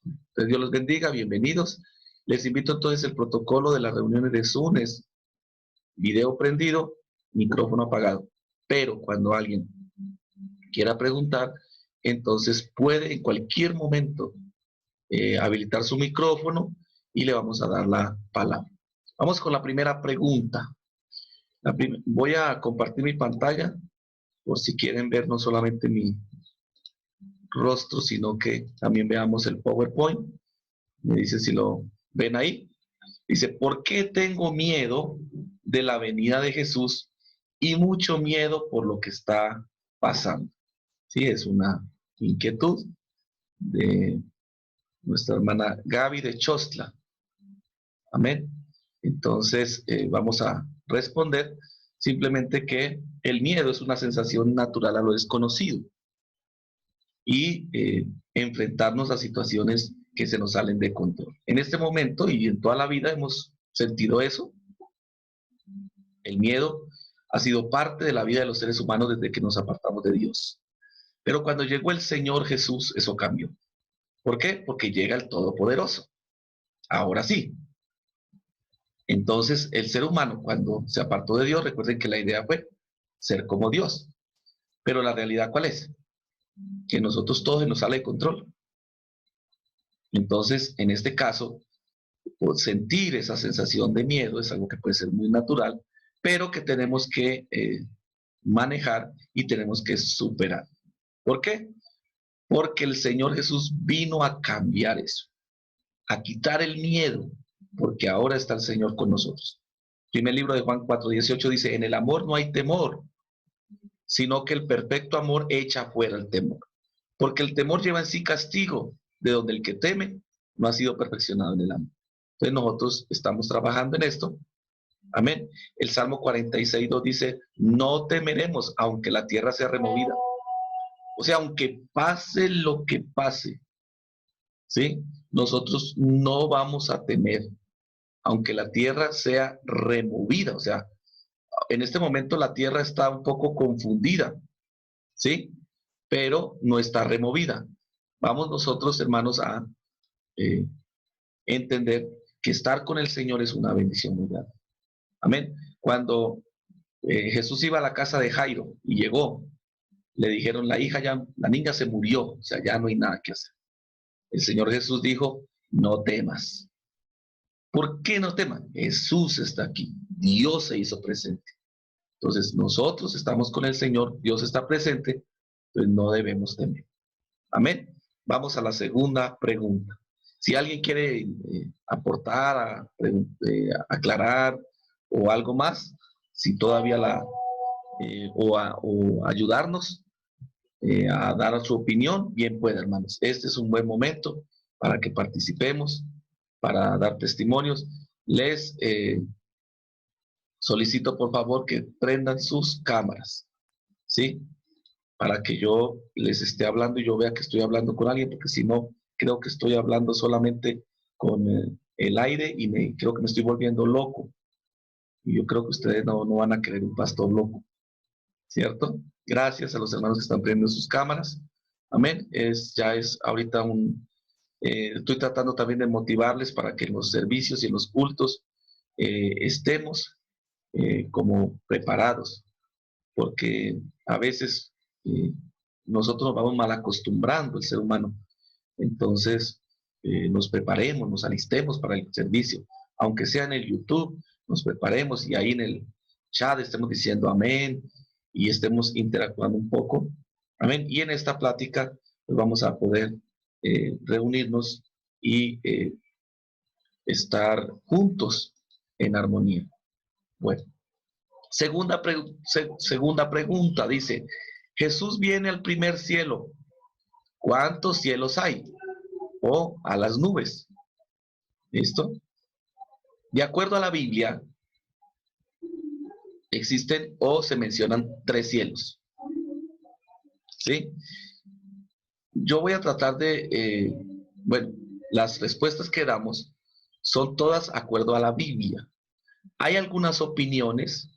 Entonces, Dios los bendiga, bienvenidos. Les invito entonces el protocolo de las reuniones de Zoom es video prendido, micrófono apagado. Pero cuando alguien quiera preguntar, entonces puede en cualquier momento habilitar su micrófono y le vamos a dar la palabra. Vamos con la primera pregunta. Voy a compartir mi pantalla por si quieren ver no solamente mi rostro, sino que también veamos el PowerPoint. Me dice si lo ven ahí. Dice, ¿por qué tengo miedo de la venida de Jesús y mucho miedo por lo que está pasando? Sí, es una inquietud de nuestra hermana Gaby de Chostla. Amén. Entonces, vamos a responder simplemente que el miedo es una sensación natural a lo desconocido y enfrentarnos a situaciones que se nos salen de control. En este momento y en toda la vida hemos sentido eso. El miedo ha sido parte de la vida de los seres humanos desde que nos apartamos de Dios. Pero cuando llegó el Señor Jesús, eso cambió. ¿Por qué? Porque llega el Todopoderoso. Ahora sí. Entonces, el ser humano, cuando se apartó de Dios, recuerden que la idea fue ser como Dios. Pero la realidad, ¿cuál es? Que nosotros todo se nos sale de control. Entonces, en este caso, sentir esa sensación de miedo es algo que puede ser muy natural, pero que tenemos que manejar y tenemos que superar. ¿Por qué? Porque el Señor Jesús vino a cambiar eso, a quitar el miedo, porque ahora está el Señor con nosotros. Primer libro de Juan 4:18 dice, en el amor no hay temor, sino que el perfecto amor echa fuera el temor. Porque el temor lleva en sí castigo, de donde el que teme no ha sido perfeccionado en el amor. Entonces nosotros estamos trabajando en esto. Amén. El Salmo 46:2 dice, no temeremos aunque la tierra sea removida. O sea, aunque pase lo que pase, ¿sí? Nosotros no vamos a temer, aunque la tierra sea removida. O sea, en este momento la tierra está un poco confundida, ¿sí? Pero no está removida. Vamos nosotros, hermanos, a eh, entender que estar con el Señor es una bendición muy grande. Amén. Cuando Jesús iba a la casa de Jairo y llegó, le dijeron, la niña se murió, o sea, ya no hay nada que hacer. El Señor Jesús dijo, no temas. ¿Por qué no temas? Jesús está aquí, Dios se hizo presente. Entonces, nosotros estamos con el Señor, Dios está presente, entonces no debemos temer. Amén. Vamos a la segunda pregunta. Si alguien quiere aportar, aclarar o algo más, si todavía o ayudarnos a dar su opinión, bien puede, hermanos. Este es un buen momento para que participemos, para dar testimonios. Les solicito, por favor, que prendan sus cámaras, ¿sí? Para que yo les esté hablando y yo vea que estoy hablando con alguien, porque si no, creo que estoy hablando solamente con el aire y creo que me estoy volviendo loco. Y yo creo que ustedes no van a querer un pastor loco, ¿cierto? Gracias a los hermanos que están prendiendo sus cámaras. Amén. Ya es ahorita estoy tratando también de motivarles para que en los servicios y en los cultos estemos como preparados, porque a veces nosotros nos vamos mal acostumbrando, el ser humano. Entonces, nos preparemos, nos alistemos para el servicio, aunque sea en el YouTube, nos preparemos y ahí en el chat estemos diciendo amén y estemos interactuando un poco. Amén. Y en esta plática pues vamos a poder reunirnos y estar juntos en armonía. Bueno, segunda pregunta, dice, Jesús viene al primer cielo. ¿Cuántos cielos hay? O a las nubes. ¿Listo? De acuerdo a la Biblia, existen o se mencionan 3 cielos. ¿Sí? Yo voy a tratar bueno, las respuestas que damos son todas de acuerdo a la Biblia. Hay algunas opiniones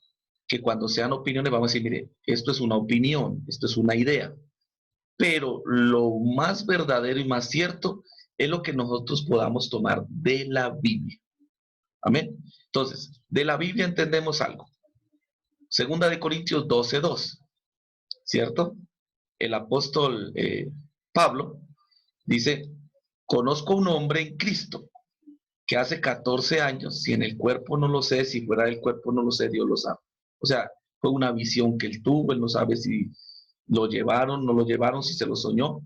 que cuando sean opiniones vamos a decir, mire, esto es una opinión, esto es una idea. Pero lo más verdadero y más cierto es lo que nosotros podamos tomar de la Biblia. Amén. Entonces, de la Biblia entendemos algo. Segunda de Corintios 12:2, ¿cierto? El apóstol Pablo dice, conozco un hombre en Cristo que hace 14 años, si en el cuerpo no lo sé, si fuera del cuerpo no lo sé, Dios lo sabe. O sea, fue una visión que él tuvo, él no sabe si lo llevaron, no lo llevaron, si se lo soñó,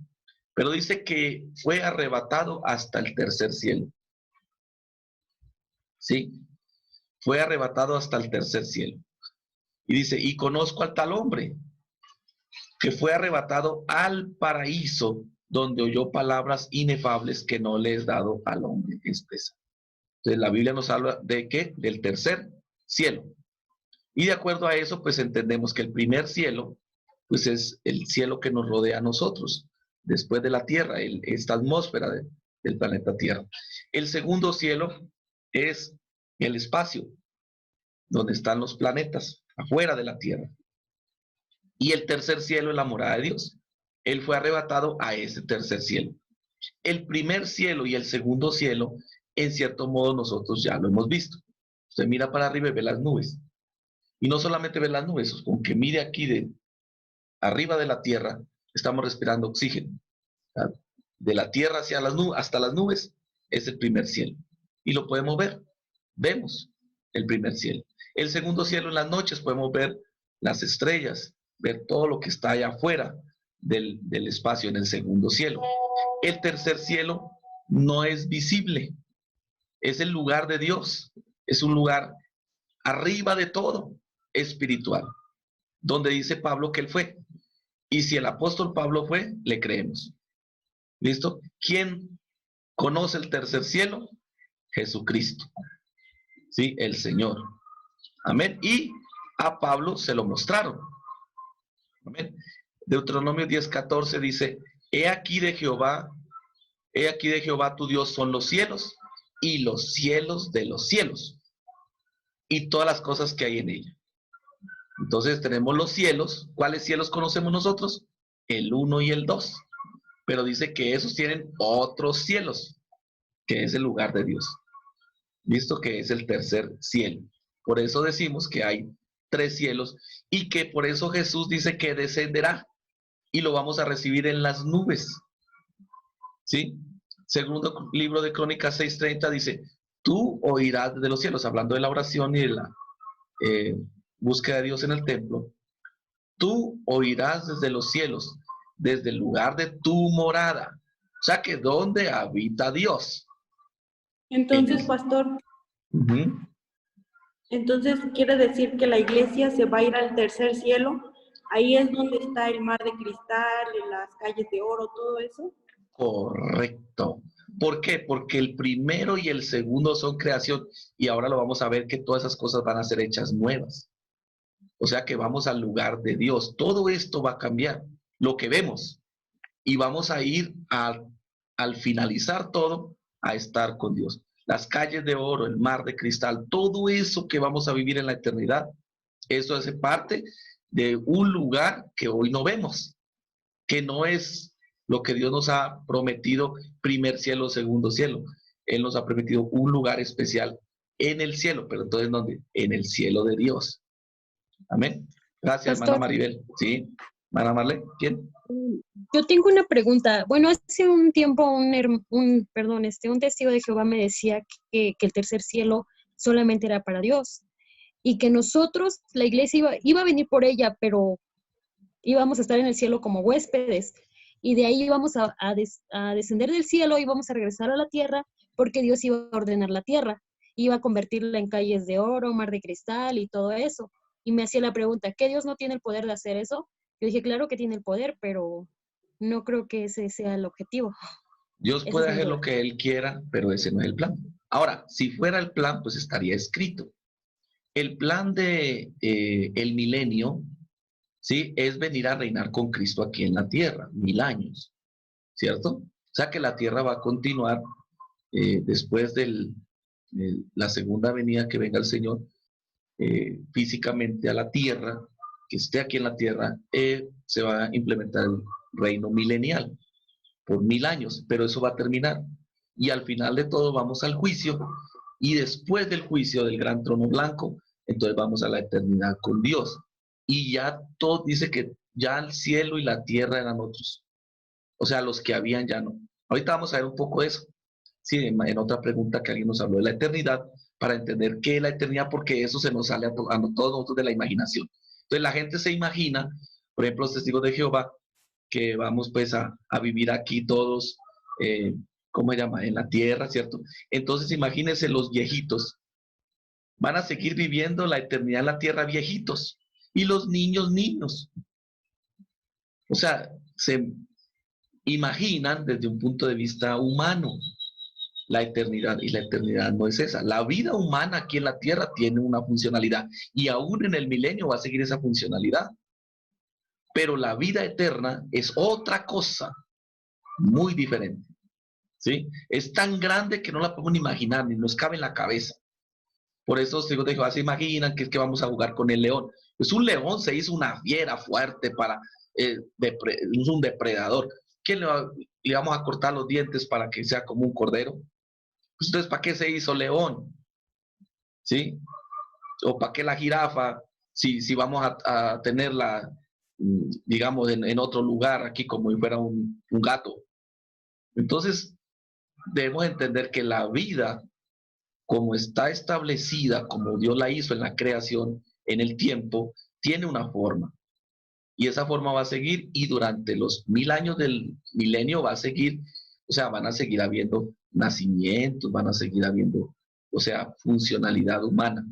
pero dice que fue arrebatado hasta el tercer cielo. ¿Sí? Fue arrebatado hasta el tercer cielo. Y dice, y conozco al tal hombre que fue arrebatado al paraíso donde oyó palabras inefables que no le es dado al hombre expresar. Entonces la Biblia nos habla de ¿qué? Del tercer cielo. Y de acuerdo a eso, pues entendemos que el primer cielo, pues es el cielo que nos rodea a nosotros, después de la Tierra, esta atmósfera del planeta Tierra. El segundo cielo es el espacio, donde están los planetas, afuera de la Tierra. Y el tercer cielo es la morada de Dios. Él fue arrebatado a ese tercer cielo. El primer cielo y el segundo cielo, en cierto modo, nosotros ya lo hemos visto. Usted mira para arriba y ve las nubes. Y no solamente ve las nubes, con que mire aquí de arriba de la tierra, estamos respirando oxígeno. ¿Verdad? De la tierra hacia las nubes, hasta las nubes, es el primer cielo. Y lo podemos ver. Vemos el primer cielo. El segundo cielo, en las noches podemos ver las estrellas, ver todo lo que está allá afuera del espacio en el segundo cielo. El tercer cielo no es visible, es el lugar de Dios, es un lugar arriba de todo, espiritual, donde dice Pablo que él fue. Y si el apóstol Pablo fue, le creemos. ¿Listo? ¿Quién conoce el tercer cielo? Jesucristo, ¿sí? El Señor. Amén. Y a Pablo se lo mostraron. Amén. Deuteronomio 10:14 dice, he aquí de Jehová tu Dios son los cielos y los cielos de los cielos y todas las cosas que hay en ella. Entonces tenemos los cielos. ¿Cuáles cielos conocemos nosotros? El 1 y el 2. Pero dice que esos tienen otros cielos, que es el lugar de Dios. Visto que es el tercer cielo. Por eso decimos que hay 3 cielos y que por eso Jesús dice que descenderá y lo vamos a recibir en las nubes. ¿Sí? Segundo libro de Crónicas 6:30 dice, tú oirás desde los cielos, hablando de la oración y de la búsqueda de Dios en el templo. Tú oirás desde los cielos, desde el lugar de tu morada. O sea que ¿dónde habita Dios? Entonces, pastor, Uh-huh. entonces quiere decir que la iglesia se va a ir al tercer cielo. Ahí es donde está el mar de cristal, las calles de oro, todo eso. Correcto. ¿Por qué? Porque el primero y el segundo son creación y ahora lo vamos a ver que todas esas cosas van a ser hechas nuevas. O sea que vamos al lugar de Dios. Todo esto va a cambiar, lo que vemos. Y vamos a ir al finalizar todo a estar con Dios. Las calles de oro, el mar de cristal, todo eso que vamos a vivir en la eternidad, eso hace parte de un lugar que hoy no vemos, que no es lo que Dios nos ha prometido, primer cielo, segundo cielo. Él nos ha prometido un lugar especial en el cielo, pero entonces ¿dónde? En el cielo de Dios. Amén. Gracias, hermana Pastor, Maribel. ¿Sí? ¿Hermana Marlene? ¿Quién? yo tengo una pregunta. Bueno, hace un tiempo un testigo de Jehová me decía que el tercer cielo solamente era para Dios y que nosotros, la iglesia iba a venir por ella, pero íbamos a estar en el cielo como huéspedes y de ahí íbamos a descender del cielo, íbamos a regresar a la tierra porque Dios iba a ordenar la tierra, iba a convertirla en calles de oro, mar de cristal y todo eso. Y me hacía la pregunta, ¿qué Dios no tiene el poder de hacer eso? Yo dije, claro que tiene el poder, pero no creo que ese sea el objetivo. Dios Esa puede es mi hacer lo duda. que Él quiera, pero ese no es el plan. Ahora, si fuera el plan, pues estaría escrito. El plan de el milenio, ¿sí? Es venir a reinar con Cristo aquí en la tierra, 1000 años, ¿cierto? O sea que la tierra va a continuar después de la segunda venida que venga el Señor físicamente a la tierra, que esté aquí en la tierra, se va a implementar el reino milenial por 1000 años, pero eso va a terminar. y al final de todo vamos al juicio, y después del juicio del gran trono blanco, entonces vamos a la eternidad con Dios. Y ya todo dice que ya el cielo y la tierra eran otros. O sea, los que habían ya no. Ahorita vamos a ver un poco de eso. Sí, en otra pregunta que alguien nos habló de la eternidad, para entender qué es la eternidad, porque eso se nos sale a todos nosotros de la imaginación. Entonces la gente se imagina, por ejemplo, los testigos de Jehová, que vamos pues a vivir aquí todos, ¿cómo se llama? En la tierra, ¿cierto? Entonces imagínense los viejitos, van a seguir viviendo la eternidad en la tierra viejitos, y los niños, niños. O sea, se imaginan desde un punto de vista humano la eternidad, y la eternidad no es esa. La vida humana aquí en la tierra tiene una funcionalidad, y aún en el milenio va a seguir esa funcionalidad. Pero la vida eterna es otra cosa, muy diferente. ¿Sí? Es tan grande que no la podemos ni imaginar, ni nos cabe en la cabeza. Por eso los hijos de Jehová se imaginan que es que vamos a jugar con el león. Pues un león se hizo una fiera fuerte para, es un depredador. ¿Quién le vamos a cortar los dientes para que sea como un cordero? Pues entonces, ¿para qué se hizo león? ¿Sí? ¿O para qué la jirafa? Si vamos a tenerla, digamos, en otro lugar, aquí como si fuera un gato. Entonces, debemos entender que la vida, como está establecida, como Dios la hizo en la creación, en el tiempo, tiene una forma. Y esa forma va a seguir, y durante los 1000 años del milenio va a seguir, o sea, van a seguir habiendo nacimientos, van a seguir habiendo, o sea, funcionalidad humana,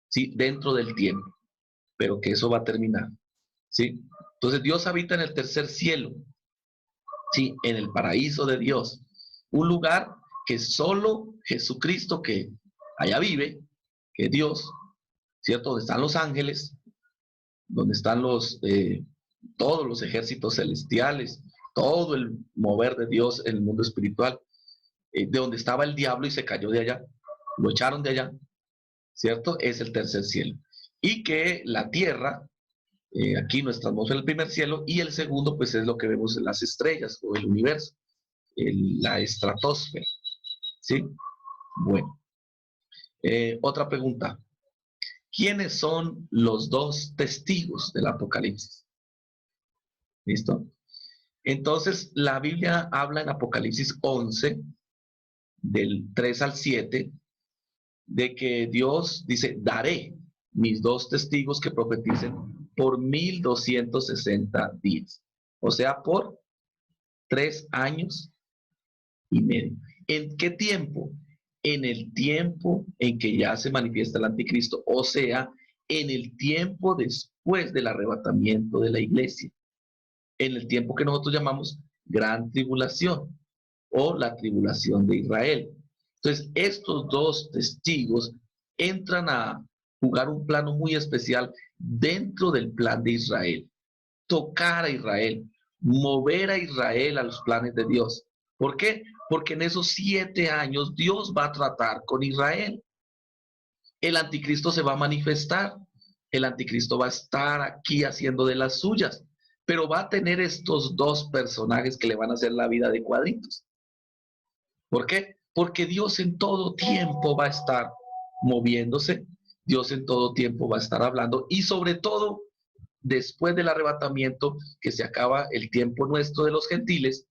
¿sí? Dentro del tiempo, pero que eso va a terminar, ¿sí? Entonces Dios habita en el tercer cielo, ¿sí? En el paraíso de Dios, un lugar que solo Jesucristo, que allá vive, que es Dios, ¿cierto? Donde están los ángeles, donde están todos los ejércitos celestiales, todo el mover de Dios en el mundo espiritual, de donde estaba el diablo y se cayó de allá, lo echaron de allá, ¿cierto? Es el tercer cielo. Y que la tierra, aquí nuestra atmósfera, el primer cielo, y el segundo, pues es lo que vemos en las estrellas o el universo, la estratosfera, ¿sí? Bueno, otra pregunta. ¿Quiénes son los dos testigos del Apocalipsis? ¿Listo? Entonces, la Biblia habla en Apocalipsis 11, del 3 al 7, de que Dios dice, daré mis dos testigos que profeticen por 1260 días. O sea, por 3 años y medio. ¿En qué tiempo? En el tiempo en que ya se manifiesta el anticristo, o sea, en el tiempo después del arrebatamiento de la iglesia, en el tiempo que nosotros llamamos gran tribulación o la tribulación de Israel. Entonces, estos dos testigos entran a jugar un plano muy especial dentro del plan de Israel, tocar a Israel, mover a Israel a los planes de Dios. ¿Por qué? Porque en esos 7 años Dios va a tratar con Israel. El anticristo se va a manifestar. El anticristo va a estar aquí haciendo de las suyas, pero va a tener estos dos personajes que le van a hacer la vida de cuadritos. ¿Por qué? Porque Dios en todo tiempo va a estar moviéndose, Dios en todo tiempo va a estar hablando, y sobre todo después del arrebatamiento, que se acaba el tiempo nuestro de los gentiles,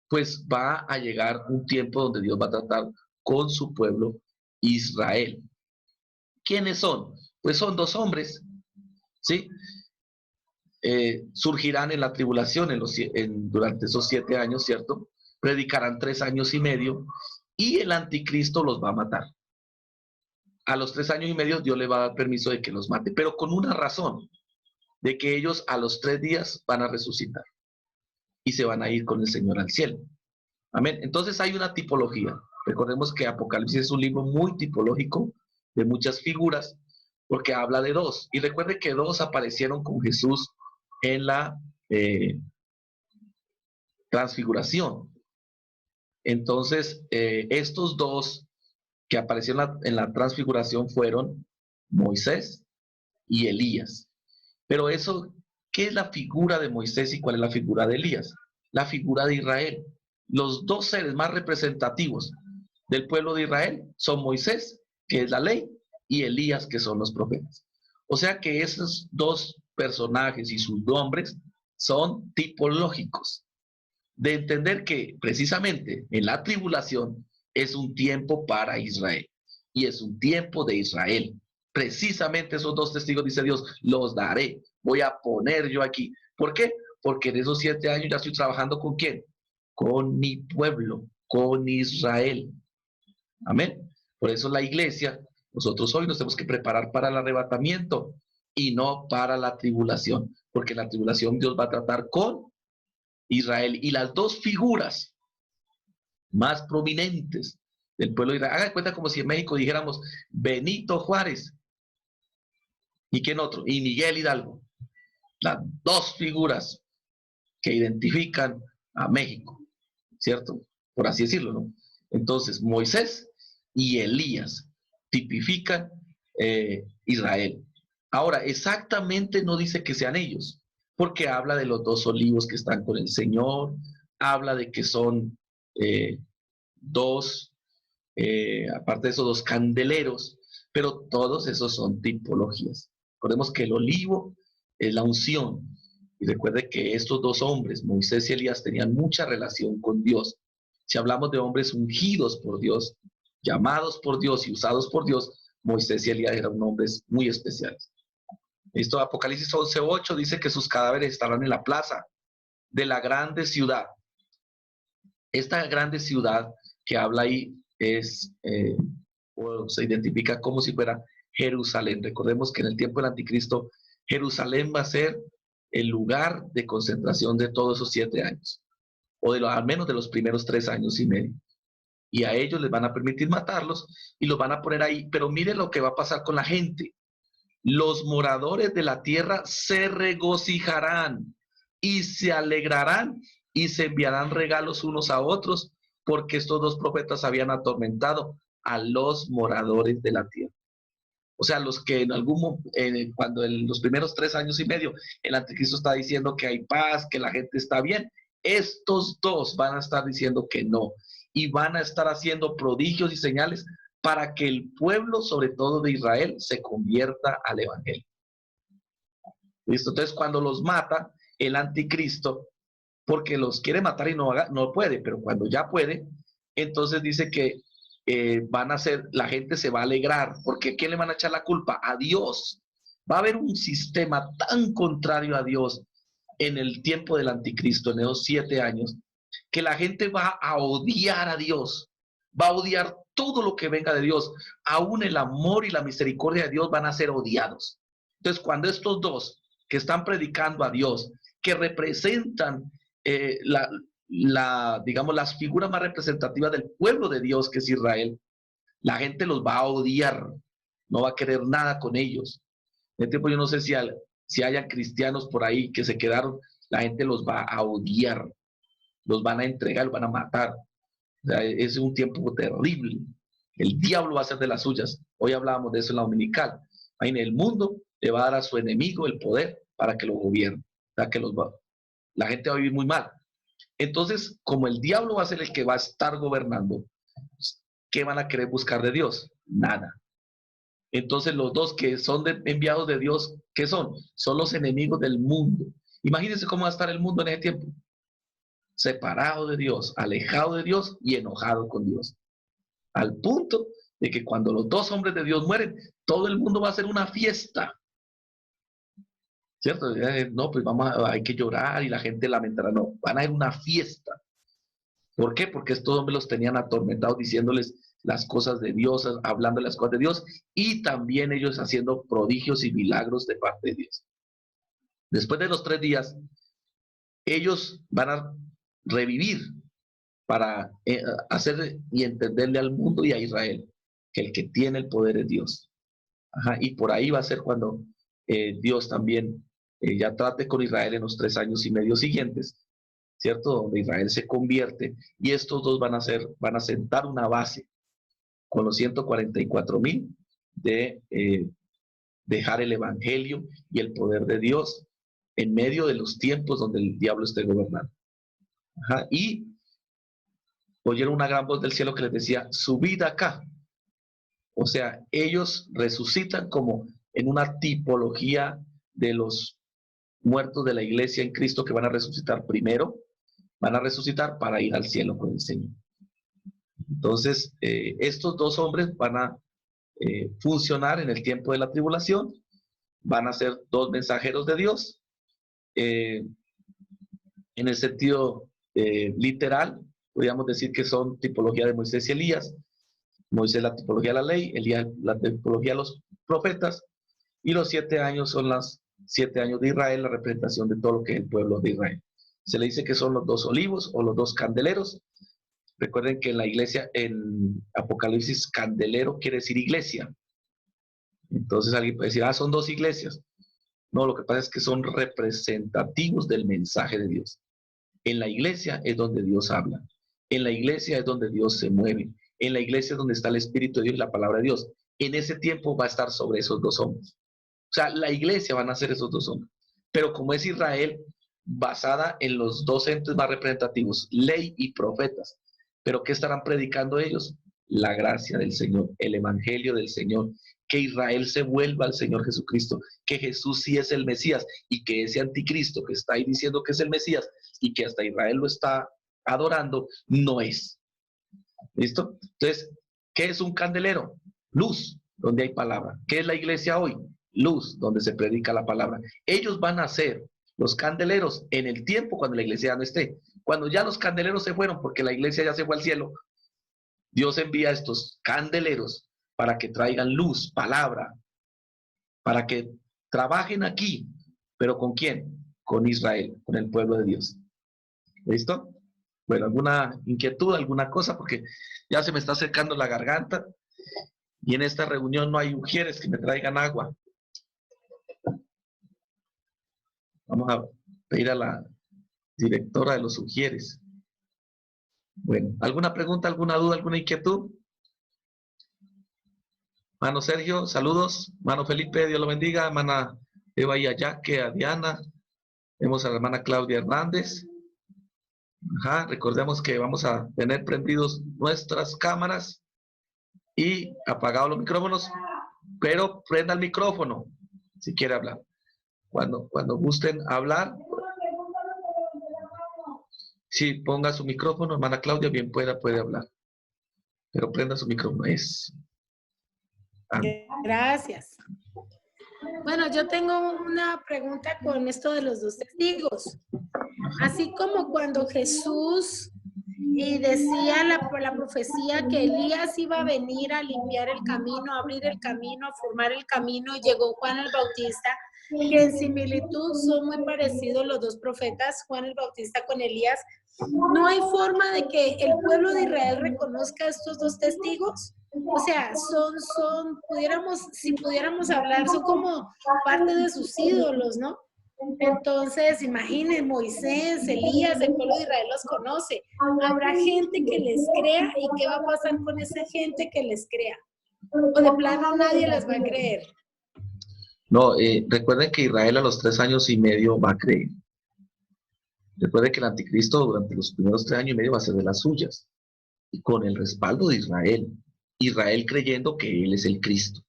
pues va a llegar un tiempo donde Dios va a tratar con su pueblo Israel. ¿Quiénes son? Pues son dos hombres, ¿sí? Surgirán en la tribulación durante esos 7 años, ¿cierto? Predicarán 3 años y medio, y el anticristo los va a matar. A los 3 años y medio Dios le va a dar permiso de que los mate, pero con una razón, de que ellos a los 3 días van a resucitar y se van a ir con el Señor al cielo. Amén. Entonces hay una tipología. Recordemos que Apocalipsis es un libro muy tipológico, de muchas figuras, porque habla de dos. Y recuerde que dos aparecieron con Jesús en la transfiguración. Entonces, estos dos que aparecieron en la transfiguración fueron Moisés y Elías. Pero eso, ¿qué es la figura de Moisés y cuál es la figura de Elías? La figura de Israel. los dos seres más representativos del pueblo de Israel son Moisés, que es la ley, y Elías, que son los profetas. O sea que esos dos personajes y sus nombres son tipológicos, de entender que precisamente en la tribulación es un tiempo para Israel y es un tiempo de Israel. Precisamente esos dos testigos, dice Dios, los daré. Voy a poner yo aquí. ¿Por qué? Porque en esos 7 años ya estoy trabajando ¿con quién? Con mi pueblo, con Israel. Amén. Por eso la iglesia, nosotros hoy nos tenemos que preparar para el arrebatamiento y no para la tribulación, porque en la tribulación Dios va a tratar con Israel. Y las dos figuras más prominentes del pueblo de Israel, hagan cuenta como si en México dijéramos Benito Juárez, ¿y quién otro? Y Miguel Hidalgo. Las dos figuras que identifican a México, ¿cierto? Por así decirlo, ¿no? Entonces, Moisés y Elías tipifican Israel. Ahora, exactamente no dice que sean ellos, porque habla de los dos olivos que están con el Señor, habla de que son dos, aparte de esos dos candeleros, pero todos esos son tipologías. Recordemos que el olivo es la unción, y recuerde que estos dos hombres, Moisés y Elías, tenían mucha relación con Dios. Si hablamos de hombres ungidos por Dios, llamados por Dios y usados por Dios, Moisés y Elías eran hombres muy especiales. Esto, Apocalipsis 11:8 dice que sus cadáveres estarán en la plaza de la grande ciudad. Esta grande ciudad que habla ahí es, o se identifica como si fuera Jerusalén. Recordemos que en el tiempo del anticristo, Jerusalén va a ser el lugar de concentración de todos esos 7 años, o al menos de los primeros 3 años y medio. Y a ellos les van a permitir matarlos y los van a poner ahí. Pero mire lo que va a pasar con la gente. Los moradores de la tierra se regocijarán y se alegrarán y se enviarán regalos unos a otros, porque estos dos profetas habían atormentado a los moradores de la tierra. O sea, los que en cuando en los primeros 3 años y medio el anticristo está diciendo que hay paz, que la gente está bien, estos dos van a estar diciendo que no, y van a estar haciendo prodigios y señales para que el pueblo, sobre todo de Israel, se convierta al evangelio. ¿Listo? Entonces, cuando los mata el anticristo, porque los quiere matar y no puede, pero cuando ya puede, entonces dice que van a ser, la gente se va a alegrar, porque ¿quién le van a echar la culpa? A Dios. Va a haber un sistema tan contrario a Dios en el tiempo del anticristo, en esos 7 años, que la gente va a odiar a Dios, va a odiar todo lo que venga de Dios. Aún el amor y la misericordia de Dios van a ser odiados. Entonces, cuando estos dos que están predicando a Dios, que representan digamos, las figuras más representativas del pueblo de Dios, que es Israel, la gente los va a odiar, no va a querer nada con ellos. En el tiempo yo no sé si hayan cristianos por ahí que se quedaron, la gente los va a odiar, los van a entregar, los van a matar. O sea, es un tiempo terrible. El diablo va a hacer de las suyas. Hoy hablábamos de eso en la dominical. En el mundo le va a dar a su enemigo el poder para que lo gobierne. O sea, que la gente va a vivir muy mal. Entonces, como el diablo va a ser el que va a estar gobernando, ¿qué van a querer buscar de Dios? Nada. Entonces, los dos que son enviados de Dios, ¿qué son? Son los enemigos del mundo. Imagínense cómo va a estar el mundo en ese tiempo. Separado de Dios, alejado de Dios y enojado con Dios. Al punto de que cuando los dos hombres de Dios mueren, todo el mundo va a hacer una fiesta. ¿Cierto? No, pues hay que llorar y la gente lamentará. No, van a hacer una fiesta. ¿Por qué? Porque estos hombres los tenían atormentados diciéndoles las cosas de Dios, hablando las cosas de Dios, y también ellos haciendo prodigios y milagros de parte de Dios. Después de los 3 días, ellos van a revivir para hacer y entenderle al mundo y a Israel que el que tiene el poder es Dios. Ajá, y por ahí va a ser cuando Dios también ya trate con Israel en los 3 años y medio siguientes, ¿cierto? Donde Israel se convierte y estos dos van a sentar una base con los 144,000 de dejar el evangelio y el poder de Dios en medio de los tiempos donde el diablo esté gobernando. Ajá, y oyeron una gran voz del cielo que les decía, subid acá. O sea, ellos resucitan como en una tipología de los muertos de la iglesia en Cristo que van a resucitar primero, van a resucitar para ir al cielo con el Señor. Entonces, estos dos hombres van a funcionar en el tiempo de la tribulación, van a ser dos mensajeros de Dios, en el sentido literal, podríamos decir que son tipología de Moisés y Elías. Moisés la tipología de la ley, Elías la tipología de los profetas, y los 7 años son los 7 años de Israel, la representación de todo lo que es el pueblo de Israel. Se le dice que son los dos olivos o los dos candeleros. Recuerden que en la iglesia, en Apocalipsis, candelero quiere decir iglesia. Entonces alguien puede decir, son dos iglesias. No, lo que pasa es que son representativos del mensaje de Dios. En la iglesia es donde Dios habla. En la iglesia es donde Dios se mueve. En la iglesia es donde está el Espíritu de Dios y la palabra de Dios. En ese tiempo va a estar sobre esos dos hombres. O sea, la iglesia van a ser esos dos hombres. Pero como es Israel, basada en los dos entes más representativos, ley y profetas. ¿Pero qué estarán predicando ellos? La gracia del Señor, el evangelio del Señor, que Israel se vuelva al Señor Jesucristo, que Jesús sí es el Mesías y que ese anticristo que está ahí diciendo que es el Mesías y que hasta Israel lo está adorando, no es. ¿Listo? Entonces, ¿qué es un candelero? Luz, donde hay palabra. ¿Qué es la iglesia hoy? Luz, donde se predica la palabra. Ellos van a ser los candeleros en el tiempo cuando la iglesia ya no esté. Cuando ya los candeleros se fueron, porque la iglesia ya se fue al cielo, Dios envía a estos candeleros para que traigan luz, palabra, para que trabajen aquí. ¿Pero con quién? Con Israel, con el pueblo de Dios. ¿Listo? Bueno, ¿alguna inquietud, alguna cosa? Porque ya se me está secando la garganta y en esta reunión no hay ujieres que me traigan agua. Vamos a pedir a la directora de los ujieres. Bueno, ¿alguna pregunta, alguna duda, alguna inquietud? Mano Sergio, saludos. Mano Felipe, Dios lo bendiga. Hermana Eva y a Yaque, a Diana. Vemos a la hermana Claudia Hernández. Ajá, recordemos que vamos a tener prendidos nuestras cámaras y apagados los micrófonos, pero prenda el micrófono si quiere hablar. Cuando gusten hablar, si ponga su micrófono, hermana Claudia, bien puede hablar. Pero prenda su micrófono, es. Gracias. Bueno, yo tengo una pregunta con esto de los dos testigos. Así como cuando Jesús decía la profecía que Elías iba a venir a limpiar el camino, a abrir el camino, a formar el camino, y llegó Juan el Bautista, que en similitud son muy parecidos los dos profetas, Juan el Bautista con Elías. ¿No hay forma de que el pueblo de Israel reconozca a estos dos testigos? O sea, si pudiéramos hablar, son como parte de sus ídolos, ¿no? Entonces, imaginen, Moisés, Elías, el pueblo de Israel los conoce. Habrá gente que les crea, ¿y qué va a pasar con esa gente que les crea? O de plano nadie les va a creer. No, recuerden que Israel a los 3 años y medio va a creer. Recuerden que el anticristo durante los primeros 3 años y medio va a ser de las suyas. Y con el respaldo de Israel. Israel creyendo que él es el Cristo.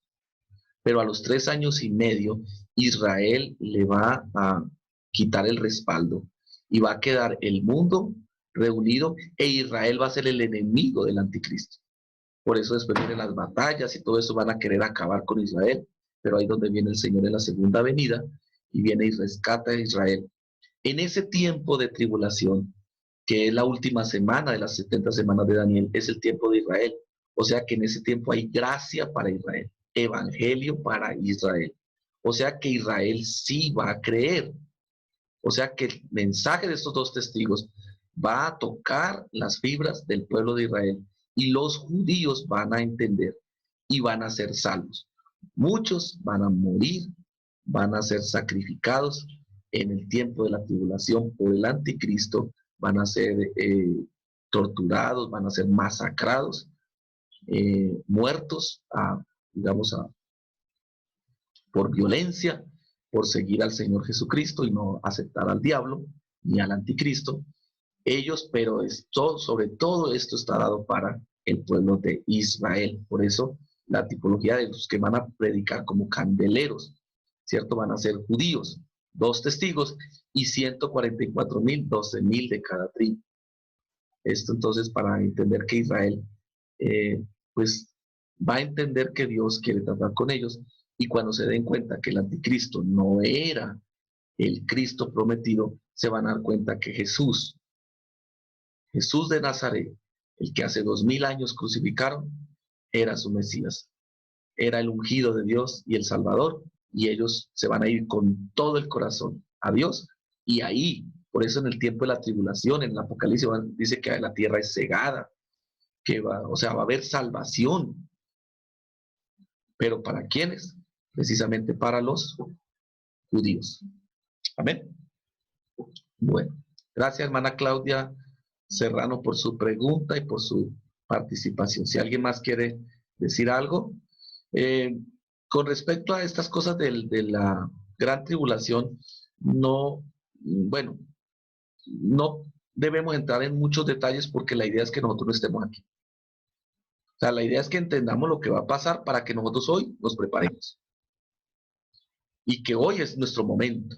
Pero a los 3 años y medio, Israel le va a quitar el respaldo y va a quedar el mundo reunido e Israel va a ser el enemigo del anticristo. Por eso después vienen las batallas y todo eso, van a querer acabar con Israel, pero ahí es donde viene el Señor en la segunda venida y viene y rescata a Israel. En ese tiempo de tribulación, que es la última semana de las 70 semanas de Daniel, es el tiempo de Israel. O sea que en ese tiempo hay gracia para Israel, evangelio para Israel. O sea que Israel sí va a creer. O sea que el mensaje de estos dos testigos va a tocar las fibras del pueblo de Israel y los judíos van a entender y van a ser salvos. Muchos van a morir, van a ser sacrificados en el tiempo de la tribulación por el anticristo, van a ser torturados, van a ser masacrados, muertos, por violencia, por seguir al Señor Jesucristo y no aceptar al diablo ni al anticristo. ellos, pero esto, sobre todo esto está dado para el pueblo de Israel. Por eso la tipología de los que van a predicar como candeleros, ¿cierto? Van a ser judíos, 2 testigos y 144,000, 12,000 de cada tribu. Esto entonces para entender que Israel, pues va a entender que Dios quiere tratar con ellos, y cuando se den cuenta que el anticristo no era el Cristo prometido, se van a dar cuenta que Jesús de Nazaret, el que hace 2000 años crucificaron, era su Mesías, era el ungido de Dios y el Salvador, y ellos se van a ir con todo el corazón a Dios, y ahí, por eso en el tiempo de la tribulación, en el Apocalipsis dice que la tierra es cegada, que va a haber salvación. ¿Pero para quiénes? Precisamente para los judíos. Amén. Bueno, gracias hermana Claudia Serrano por su pregunta y por su participación. Si alguien más quiere decir algo. Con respecto a estas cosas de la gran tribulación, no debemos entrar en muchos detalles porque la idea es que nosotros no estemos aquí. O sea, la idea es que entendamos lo que va a pasar para que nosotros hoy nos preparemos. Y que hoy es nuestro momento.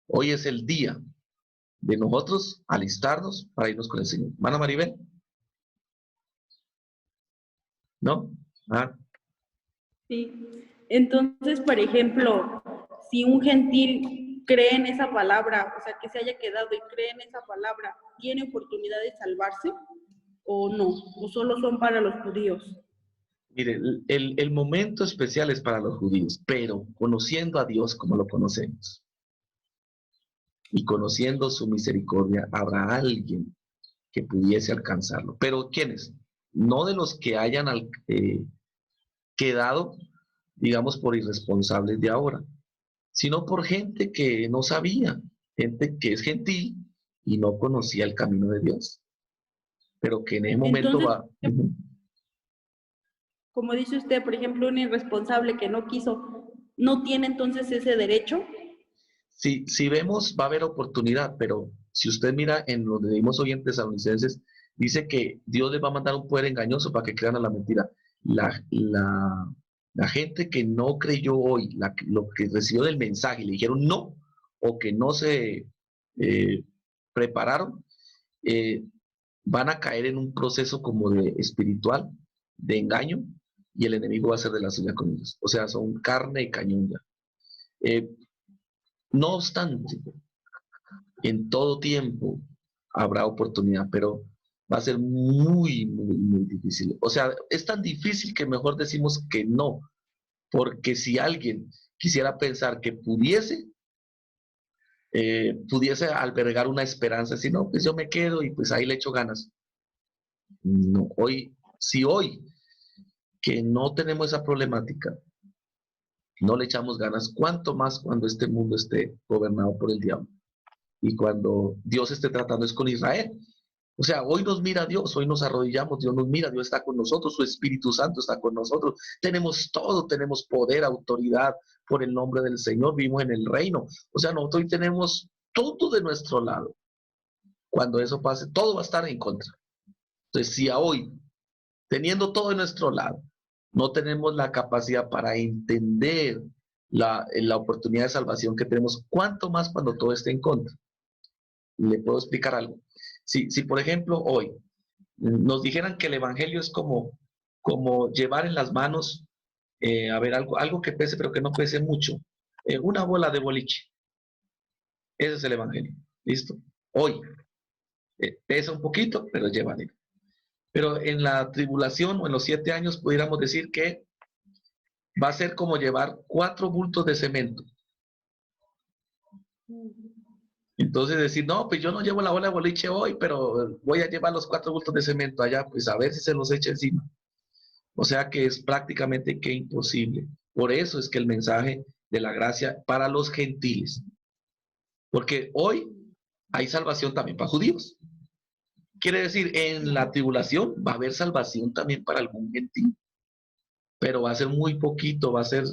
Hoy es el día de nosotros alistarnos para irnos con el Señor. ¿Hermana Maribel? ¿No? Ah. Sí. Entonces, por ejemplo, si un gentil cree en esa palabra, o sea, que se haya quedado y cree en esa palabra, ¿tiene oportunidad de salvarse o no? ¿O solo son para los judíos? Mire, el momento especial es para los judíos, pero conociendo a Dios como lo conocemos y conociendo su misericordia, habrá alguien que pudiese alcanzarlo. Pero ¿quiénes? No de los que hayan quedado, digamos, por irresponsables de ahora, sino por gente que no sabía, gente que es gentil y no conocía el camino de Dios, pero que en ese momento Entonces, va... como dice usted, por ejemplo, un irresponsable que no quiso, ¿no tiene entonces ese derecho? Si vemos, va a haber oportunidad, pero si usted mira en lo que leímos hoy en Tesalonicenses, dice que Dios les va a mandar un poder engañoso para que crean a la mentira. La gente que no creyó hoy, lo que recibió del mensaje y le dijeron no, o que no se prepararon, van a caer en un proceso como de espiritual, de engaño, y el enemigo va a hacer de la suya con ellos. O sea, son carne y cañón ya. No obstante, en todo tiempo habrá oportunidad, pero va a ser muy, muy, muy difícil. O sea, es tan difícil que mejor decimos que no, porque si alguien quisiera pensar que pudiese albergar una esperanza, si no, pues yo me quedo y pues ahí le echo ganas. No, si hoy que no tenemos esa problemática, no le echamos ganas, cuánto más cuando este mundo esté gobernado por el diablo y cuando Dios esté tratando es con Israel. O sea, hoy nos mira Dios, hoy nos arrodillamos, Dios nos mira, Dios está con nosotros, su Espíritu Santo está con nosotros, tenemos todo, tenemos poder, autoridad por el nombre del Señor, vivimos en el reino. O sea, nosotros hoy tenemos todo de nuestro lado. Cuando eso pase, todo va a estar en contra. Entonces, si a hoy, teniendo todo de nuestro lado, no tenemos la capacidad para entender la oportunidad de salvación que tenemos, ¿cuánto más cuando todo esté en contra? ¿Le puedo explicar algo? Si por ejemplo, hoy nos dijeran que el Evangelio es como llevar en las manos, a ver, algo que pese, pero que no pese mucho, una bola de boliche. Ese es el Evangelio. ¿Listo? Hoy. Pesa un poquito, pero llévale. Pero en la tribulación o en los 7 años pudiéramos decir que va a ser como llevar 4 bultos de cemento. Entonces decir, no, pues yo no llevo la bola de boliche hoy, pero voy a llevar los 4 bultos de cemento allá, pues a ver si se los echa encima. O sea que es prácticamente que imposible. Por eso es que el mensaje de la gracia para los gentiles. Porque hoy hay salvación también para judíos. Quiere decir, en la tribulación va a haber salvación también para algún gentil. Pero va a ser muy poquito, va a ser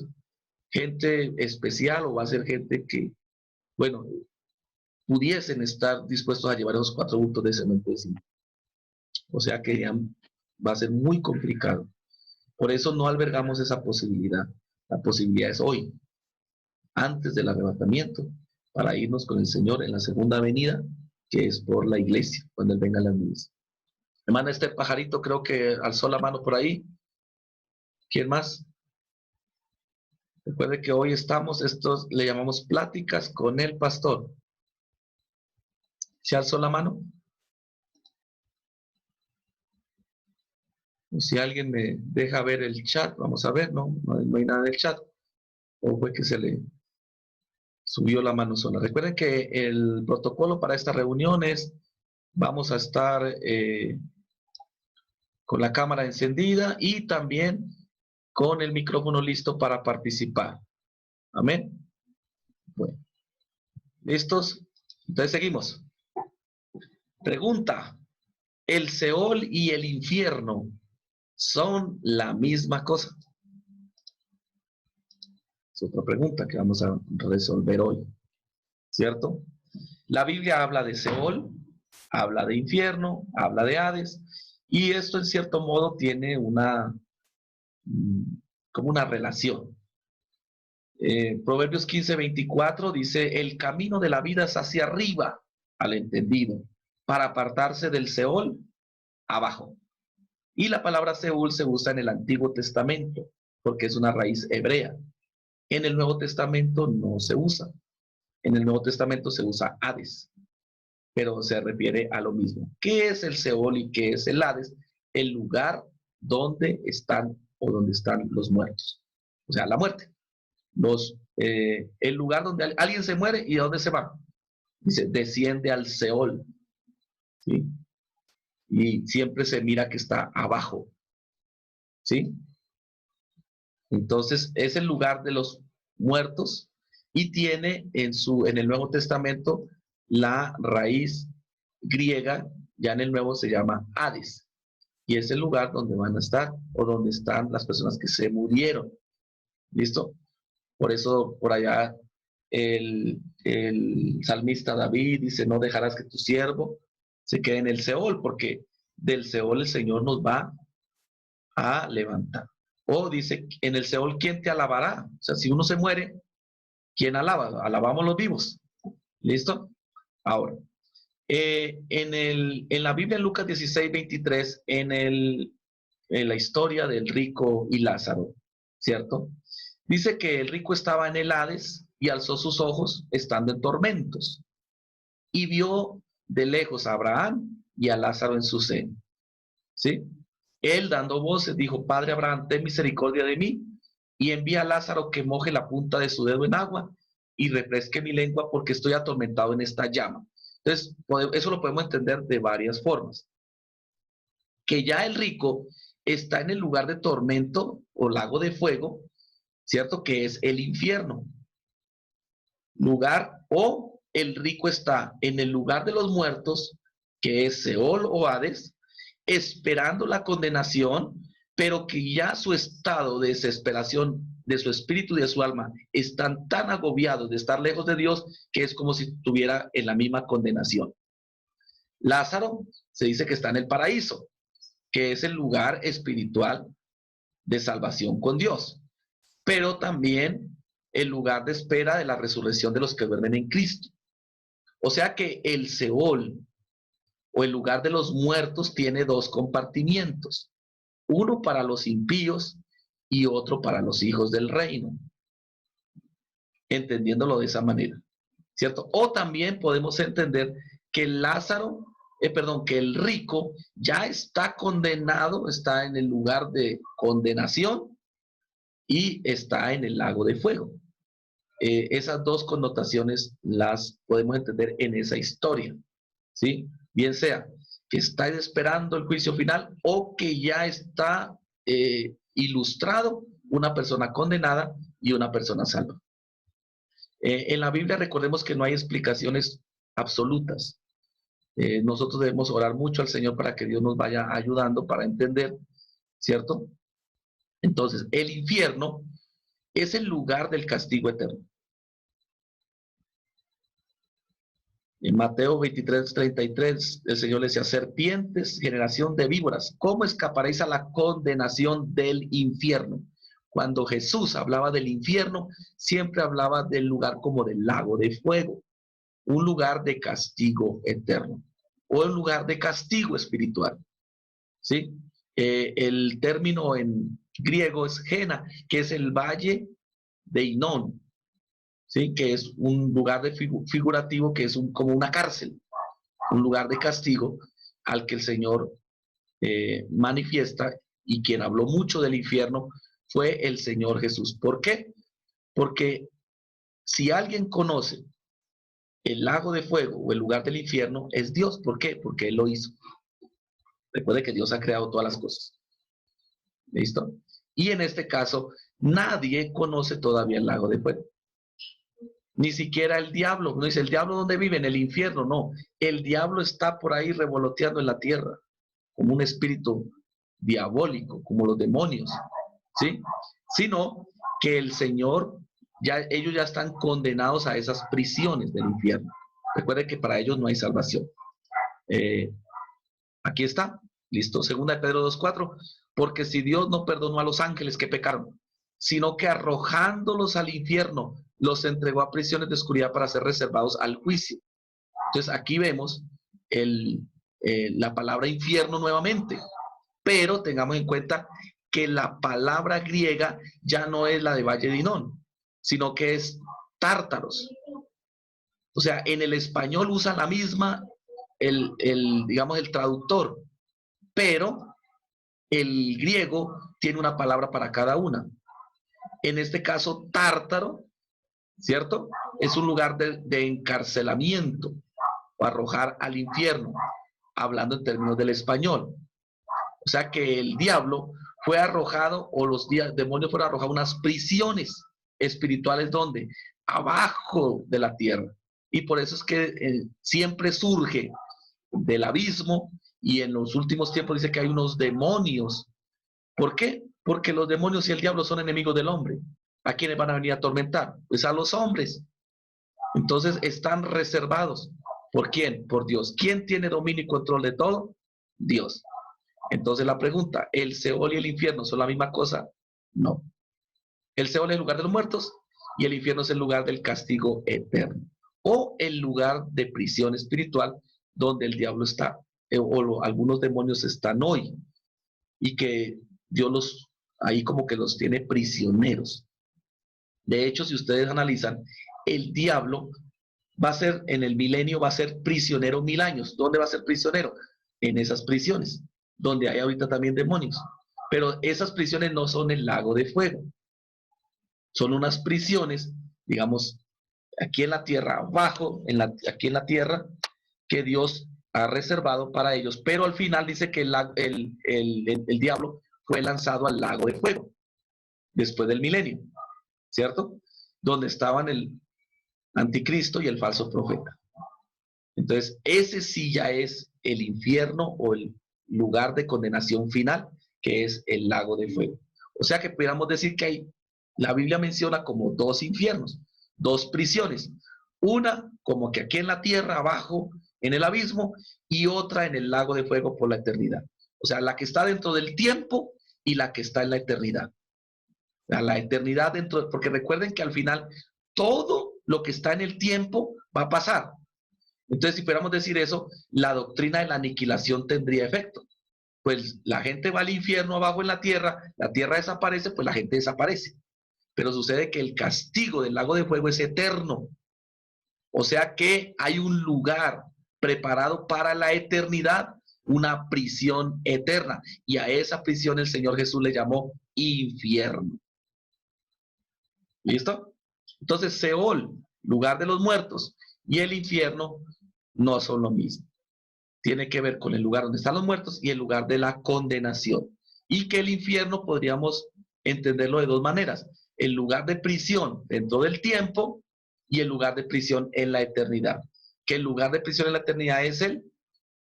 gente especial o va a ser gente que, bueno, pudiesen estar dispuestos a llevar esos 4 bultos de cemento encima. O sea que ya va a ser muy complicado. Por eso no albergamos esa posibilidad. La posibilidad es hoy, antes del arrebatamiento, para irnos con el Señor en la segunda venida, que es por la iglesia, cuando Él venga a las nubes. Hermana, este pajarito creo que alzó la mano por ahí. ¿Quién más? Recuerde que hoy estamos, estos le llamamos pláticas con el pastor. ¿Se alzó la mano? O si alguien me deja ver el chat, vamos a ver, no hay nada del chat. O fue que se le subió la mano sola. Recuerden que el protocolo para esta reunión es, vamos a estar con la cámara encendida y también con el micrófono listo para participar. Amén. Bueno, ¿listos? Entonces seguimos. Pregunta, ¿el Seol y el infierno son la misma cosa? Es otra pregunta que vamos a resolver hoy, ¿cierto? La Biblia habla de Seol, habla de infierno, habla de Hades, y esto en cierto modo tiene como una relación. Proverbios 15:24 dice, el camino de la vida es hacia arriba al entendido, para apartarse del Seol, abajo. Y la palabra Seol se usa en el Antiguo Testamento, porque es una raíz hebrea. En el Nuevo Testamento no se usa. En el Nuevo Testamento se usa Hades, pero se refiere a lo mismo. ¿Qué es el Seol y qué es el Hades? El lugar donde están o donde están los muertos. O sea, la muerte. El lugar donde alguien se muere y ¿a dónde se va? Dice, desciende al Seol. ¿Sí? Y siempre se mira que está abajo. ¿Sí? Entonces, es el lugar de los muertos y tiene en el Nuevo Testamento la raíz griega, ya en el Nuevo se llama Hades. Y es el lugar donde van a estar o donde están las personas que se murieron. ¿Listo? Por eso, por allá, el salmista David dice, no dejarás que tu siervo se quede en el Seol, porque del Seol el Señor nos va a levantar. O dice, en el Seol, ¿quién te alabará? O sea, si uno se muere, ¿quién alaba? Alabamos los vivos. ¿Listo? Ahora, en la Biblia, en Lucas 16:23, en la historia del rico y Lázaro, ¿cierto? Dice que el rico estaba en el Hades y alzó sus ojos estando en tormentos y vio de lejos a Abraham y a Lázaro en su seno. ¿Sí? Él, dando voces, dijo, Padre Abraham, ten misericordia de mí y envía a Lázaro que moje la punta de su dedo en agua y refresque mi lengua porque estoy atormentado en esta llama. Entonces, eso lo podemos entender de varias formas. Que ya el rico está en el lugar de tormento o lago de fuego, ¿cierto? Que es el infierno. Lugar, o el rico está en el lugar de los muertos, que es Seol o Hades, esperando la condenación, pero que ya su estado de desesperación de su espíritu y de su alma están tan agobiados de estar lejos de Dios que es como si estuviera en la misma condenación. Lázaro se dice que está en el paraíso, que es el lugar espiritual de salvación con Dios, pero también el lugar de espera de la resurrección de los que duermen en Cristo. O sea que el Seol o el lugar de los muertos tiene 2 compartimientos, uno para los impíos y otro para los hijos del reino, entendiéndolo de esa manera, ¿cierto? O también podemos entender que que el rico ya está condenado, está en el lugar de condenación y está en el lago de fuego. Esas 2 connotaciones las podemos entender en esa historia, ¿sí? Bien sea que está esperando el juicio final o que ya está ilustrado una persona condenada y una persona salva. En la Biblia recordemos que no hay explicaciones absolutas. Nosotros debemos orar mucho al Señor para que Dios nos vaya ayudando para entender, ¿cierto? Entonces, el infierno es el lugar del castigo eterno. En Mateo 23:33, el Señor le decía, serpientes, generación de víboras, ¿cómo escaparéis a la condenación del infierno? Cuando Jesús hablaba del infierno, siempre hablaba del lugar como del lago de fuego, un lugar de castigo eterno, o un lugar de castigo espiritual, ¿sí? El término en griego es Gena, que es el valle de Hinón, ¿sí? Que es un lugar de figurativo, que es como una cárcel, un lugar de castigo al que el Señor manifiesta, y quien habló mucho del infierno fue el Señor Jesús. ¿Por qué? Porque si alguien conoce el lago de fuego o el lugar del infierno, es Dios. ¿Por qué? Porque Él lo hizo. Recuerde que Dios ha creado todas las cosas. ¿Listo? Y en este caso, nadie conoce todavía el lago de fuego. Ni siquiera el diablo. No dice, ¿el diablo dónde vive? En el infierno. No, el diablo está por ahí revoloteando en la tierra, como un espíritu diabólico, como los demonios, ¿sí? Sino que el Señor, ellos ya están condenados a esas prisiones del infierno. Recuerde que para ellos no hay salvación. Aquí está, listo, 2 de Pedro 2:4, porque si Dios no perdonó a los ángeles que pecaron, sino que arrojándolos al infierno, los entregó a prisiones de oscuridad para ser reservados al juicio. Entonces aquí vemos la palabra infierno nuevamente, pero tengamos en cuenta que la palabra griega ya no es la de Valle de Hinón, sino que es tártaros. O sea, en el español usa la misma, digamos, el traductor, pero el griego tiene una palabra para cada una. En este caso, tártaro, ¿cierto? Es un lugar de encarcelamiento o arrojar al infierno, hablando en términos del español. O sea que el diablo fue arrojado, o los demonios fueron arrojados a unas prisiones espirituales, ¿donde? Abajo de la tierra. Y por eso es que siempre surge del abismo, y en los últimos tiempos dice que hay unos demonios. ¿Por qué? Porque los demonios y el diablo son enemigos del hombre. ¿A quiénes van a venir a atormentar? Pues a los hombres. Entonces están reservados. ¿Por quién? Por Dios. ¿Quién tiene dominio y control de todo? Dios. Entonces la pregunta, ¿el Seol y el infierno son la misma cosa? No. El Seol es el lugar de los muertos y el infierno es el lugar del castigo eterno, o el lugar de prisión espiritual donde el diablo está, o algunos demonios están hoy, y que Dios ahí como que los tiene prisioneros. De hecho, si ustedes analizan, el diablo va a ser, en el milenio, va a ser prisionero 1000 años. ¿Dónde va a ser prisionero? En esas prisiones, donde hay ahorita también demonios. Pero esas prisiones no son el lago de fuego. Son unas prisiones, digamos, aquí en la tierra, abajo, aquí en la tierra, que Dios ha reservado para ellos. Pero al final dice que el diablo fue lanzado al lago de fuego, después del milenio, ¿cierto? Donde estaban el anticristo y el falso profeta. Entonces, ese sí ya es el infierno, o el lugar de condenación final, que es el lago de fuego. O sea que pudiéramos decir que la Biblia menciona como 2 infiernos, 2 prisiones. Una como que aquí en la tierra, abajo, en el abismo, y otra en el lago de fuego por la eternidad. O sea, la que está dentro del tiempo y la que está en la eternidad. La eternidad dentro, porque recuerden que al final todo lo que está en el tiempo va a pasar. Entonces, si pudiéramos decir eso, la doctrina de la aniquilación tendría efecto. Pues la gente va al infierno abajo en la tierra desaparece, pues la gente desaparece. Pero sucede que el castigo del lago de fuego es eterno. O sea que hay un lugar preparado para la eternidad, una prisión eterna. Y a esa prisión el Señor Jesús le llamó infierno. ¿Listo? Entonces, Seol, lugar de los muertos, y el infierno no son lo mismo. Tiene que ver con el lugar donde están los muertos y el lugar de la condenación. Y que el infierno podríamos entenderlo de 2 maneras. El lugar de prisión dentro del tiempo y el lugar de prisión en la eternidad. Que el lugar de prisión en la eternidad es el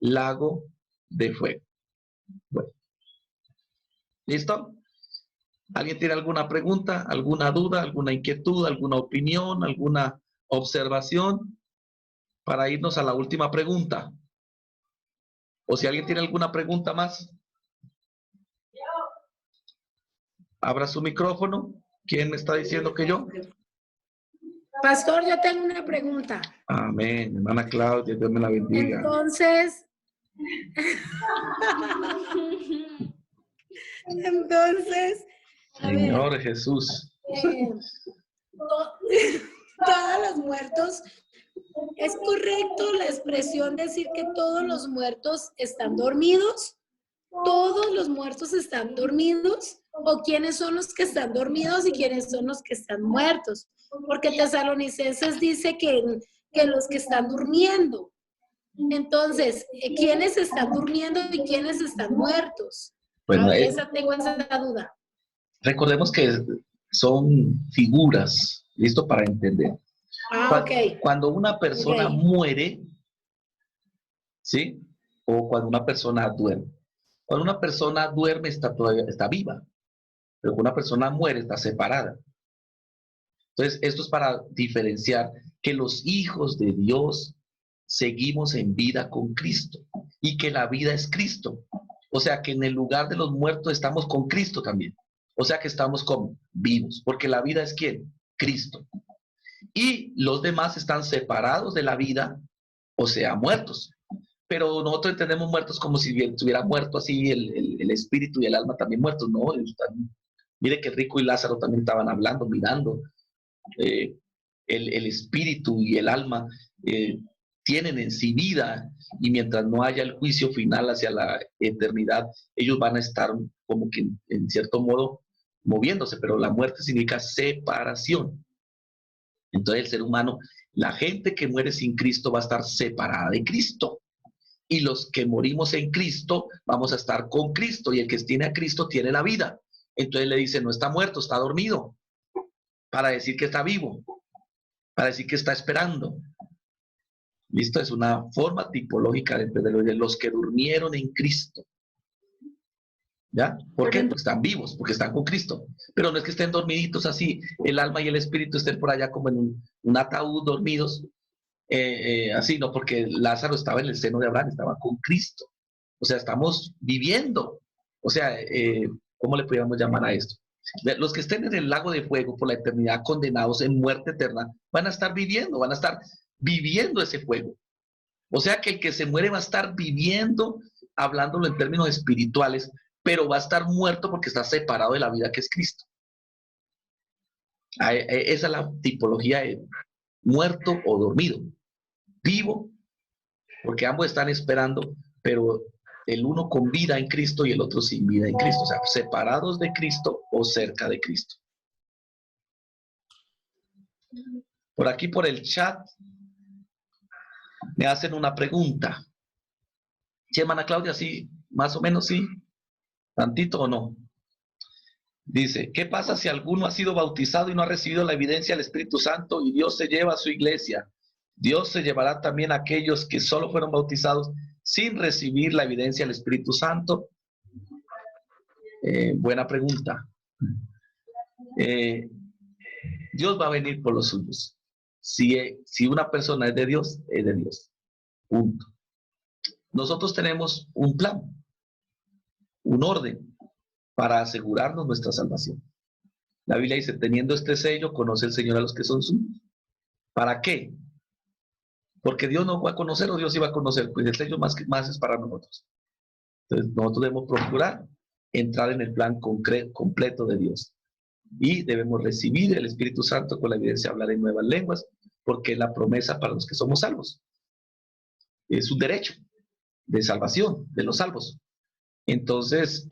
lago de fuego. Bueno. ¿Listo? ¿Alguien tiene alguna pregunta, alguna duda, alguna inquietud, alguna opinión, alguna observación? para irnos a la última pregunta. O si alguien tiene alguna pregunta más, abra su micrófono. ¿Quién me está diciendo que yo? Pastor, yo tengo una pregunta. Amén, hermana Claudia, Dios me la bendiga. Entonces, Señor Jesús. Todos los muertos, ¿es correcto la expresión decir que todos los muertos están dormidos? ¿Todos los muertos están dormidos? ¿O quiénes son los que están dormidos y quiénes son los que están muertos? Porque Tesalonicenses dice que los que están durmiendo. Entonces, ¿quiénes están durmiendo y quiénes están muertos? Bueno, Tengo esa duda. Recordemos que son figuras, listo para entender. Cuando una persona muere, ¿sí? O cuando una persona duerme. Cuando una persona duerme está viva, pero cuando una persona muere está separada. Entonces, esto es para diferenciar que los hijos de Dios seguimos en vida con Cristo y que la vida es Cristo. O sea, que en el lugar de los muertos estamos con Cristo también. O sea, que estamos como vivos, porque la vida es ¿quién? Cristo. Y los demás están separados de la vida, o sea, muertos. Pero nosotros entendemos muertos como si estuviera muerto así el espíritu y el alma también muertos. No, mire que Rico y Lázaro también estaban hablando, mirando. El espíritu y el alma tienen en sí vida, y mientras no haya el juicio final hacia la eternidad, ellos van a estar como que en cierto modo moviéndose, pero la muerte significa separación. Entonces el ser humano, la gente que muere sin Cristo va a estar separada de Cristo, y los que morimos en Cristo vamos a estar con Cristo, y el que tiene a Cristo tiene la vida. Entonces le dice, no está muerto, está dormido, para decir que está vivo, para decir que está esperando. ¿Listo? Es una forma tipológica de los que durmieron en Cristo. ¿Ya? ¿Por qué? Porque están vivos, porque están con Cristo. Pero no es que estén dormiditos así, el alma y el espíritu estén por allá como en un ataúd dormidos, así, no, porque Lázaro estaba en el seno de Abraham, estaba con Cristo. O sea, estamos viviendo. O sea, ¿cómo le podríamos llamar a esto? Los que estén en el lago de fuego por la eternidad, condenados en muerte eterna, van a estar viviendo, van a estar viviendo ese fuego. O sea que el que se muere va a estar viviendo, hablándolo en términos espirituales, pero va a estar muerto porque está separado de la vida que es Cristo. Esa es la tipología de muerto o dormido. Vivo, porque ambos están esperando, pero el uno con vida en Cristo y el otro sin vida en Cristo. O sea, separados de Cristo o cerca de Cristo. Por aquí, por el chat, me hacen una pregunta. ¿Sí, hermana Claudia? Sí, más o menos sí. ¿Tantito o no? Dice, ¿qué pasa si alguno ha sido bautizado y no ha recibido la evidencia del Espíritu Santo y Dios se lleva a su iglesia? ¿Dios se llevará también a aquellos que solo fueron bautizados sin recibir la evidencia del Espíritu Santo? Buena pregunta. Dios va a venir por los suyos. Si una persona es de Dios, es de Dios. Punto. Nosotros tenemos un plan, un orden para asegurarnos nuestra salvación. La Biblia dice, teniendo este sello, conoce el Señor a los que son suyos. ¿Para qué? Porque Dios no va a conocer, o Dios iba a conocer, pues el sello más es para nosotros. Entonces nosotros debemos procurar entrar en el plan completo de Dios. Y debemos recibir el Espíritu Santo con la evidencia de hablar en nuevas lenguas, porque es la promesa para los que somos salvos. Es un derecho de salvación de los salvos. Entonces,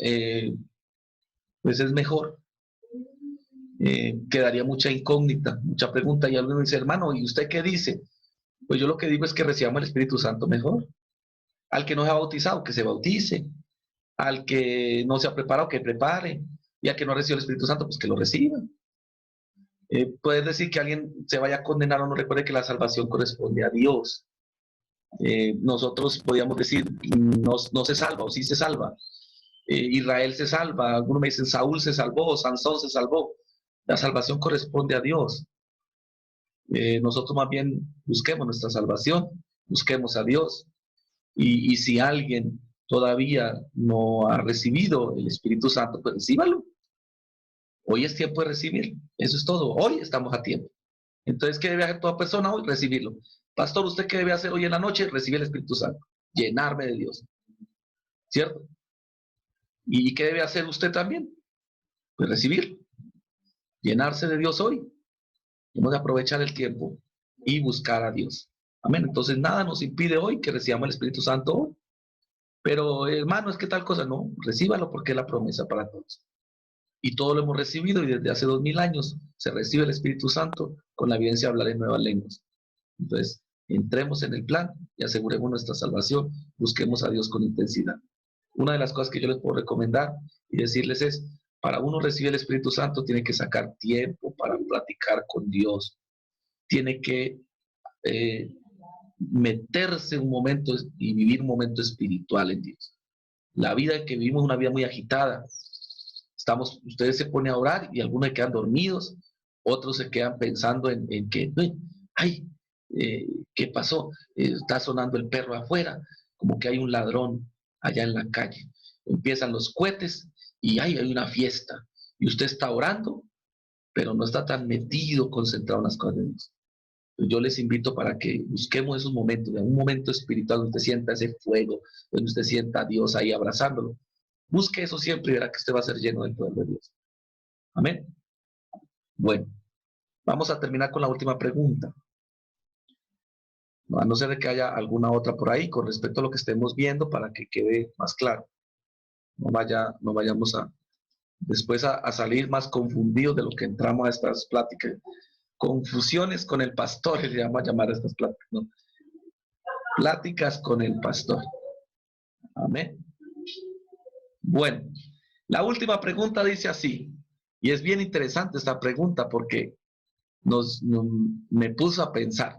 pues es mejor. Quedaría mucha incógnita, mucha pregunta, y alguien dice, hermano, ¿y usted qué dice? Pues yo lo que digo es que recibamos el Espíritu Santo mejor. Al que no se ha bautizado, que se bautice. Al que no se ha preparado, que prepare. Y al que no ha recibido el Espíritu Santo, pues que lo reciba. Puedes decir que alguien se vaya a condenar o no, recuerde que la salvación corresponde a Dios. Nosotros podríamos decir, no se salva, o sí se salva. Israel se salva, algunos me dicen Saúl se salvó, Sansón se salvó. La salvación corresponde a Dios. Nosotros más bien busquemos nuestra salvación busquemos a Dios. Y si alguien todavía no ha recibido el Espíritu Santo, pues recíbalo. Hoy es tiempo de recibirlo. Eso es todo. Hoy estamos a tiempo. Entonces, ¿qué debe hacer toda persona hoy? Recibirlo. Pastor, ¿usted qué debe hacer hoy en la noche? Recibir el Espíritu Santo. Llenarme de Dios. ¿Cierto? ¿Y qué debe hacer usted también? Pues recibirlo. Llenarse de Dios hoy. Hemos de aprovechar el tiempo y buscar a Dios. Amén. Entonces, nada nos impide hoy que recibamos el Espíritu Santo hoy. Pero, hermano, es que tal cosa, no. Recíbalo porque es la promesa para todos. Y todo lo hemos recibido y desde hace 2000 años se recibe el Espíritu Santo con la evidencia de hablar en nuevas lenguas. Entonces, entremos en el plan y aseguremos nuestra salvación. Busquemos a Dios con intensidad. Una de las cosas que yo les puedo recomendar y decirles es, para uno recibir el Espíritu Santo tiene que sacar tiempo para platicar con Dios. Tiene que meterse un momento y vivir un momento espiritual en Dios. La vida que vivimos es una vida muy agitada. Ustedes se ponen a orar y algunos se quedan dormidos, otros se quedan pensando en que, ay, ¿qué pasó? Está sonando el perro afuera, como que hay un ladrón allá en la calle. Empiezan los cohetes y hay una fiesta. Y usted está orando, pero no está tan metido, concentrado en las cosas de Dios. Yo les invito para que busquemos esos momentos, un momento espiritual donde usted sienta ese fuego, donde usted sienta a Dios ahí abrazándolo. Busque eso siempre y verá que usted va a ser lleno del poder de Dios. Amén. Bueno, vamos a terminar con la última pregunta. A no ser de que haya alguna otra por ahí con respecto a lo que estemos viendo para que quede más claro. No vayamos después a salir más confundidos de lo que entramos a estas pláticas. Confusiones con el pastor, le vamos a llamar a estas pláticas, ¿no? Pláticas con el pastor. Amén. Bueno, la última pregunta dice así, y es bien interesante esta pregunta porque me puso a pensar,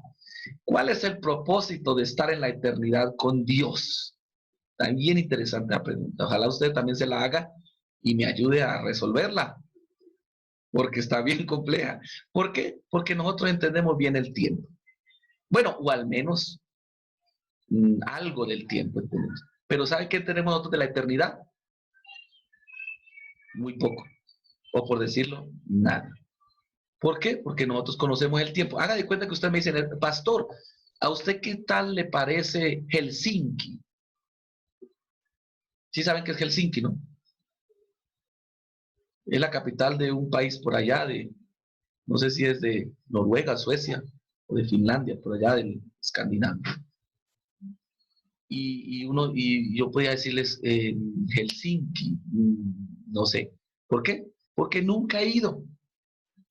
¿cuál es el propósito de estar en la eternidad con Dios? Está bien interesante la pregunta. Ojalá usted también se la haga y me ayude a resolverla, porque está bien compleja. ¿Por qué? Porque nosotros entendemos bien el tiempo. Bueno, o al menos algo del tiempo entendemos. Pero ¿sabe qué entendemos nosotros de la eternidad? Muy poco. O por decirlo, nada. ¿Por qué? Porque nosotros conocemos el tiempo. Haga de cuenta que usted me dice, pastor, ¿a usted qué tal le parece Helsinki? Sí saben qué es Helsinki, ¿no? Es la capital de un país por allá, no sé si es de Noruega, Suecia o de Finlandia, por allá del Escandinavia. Y yo podía decirles Helsinki, no sé. ¿Por qué? Porque nunca he ido.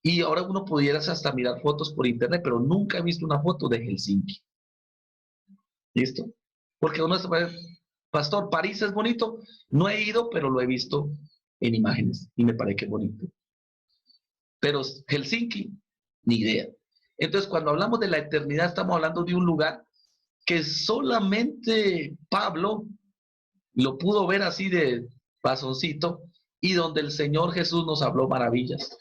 Y ahora uno pudiera hasta mirar fotos por internet, pero nunca he visto una foto de Helsinki. ¿Listo? Porque uno se puede, pastor, París es bonito. No he ido, pero lo he visto en imágenes y me parece que es bonito. Pero Helsinki, ni idea. Entonces, cuando hablamos de la eternidad, estamos hablando de un lugar que solamente Pablo lo pudo ver así de pasoncito y donde el Señor Jesús nos habló maravillas.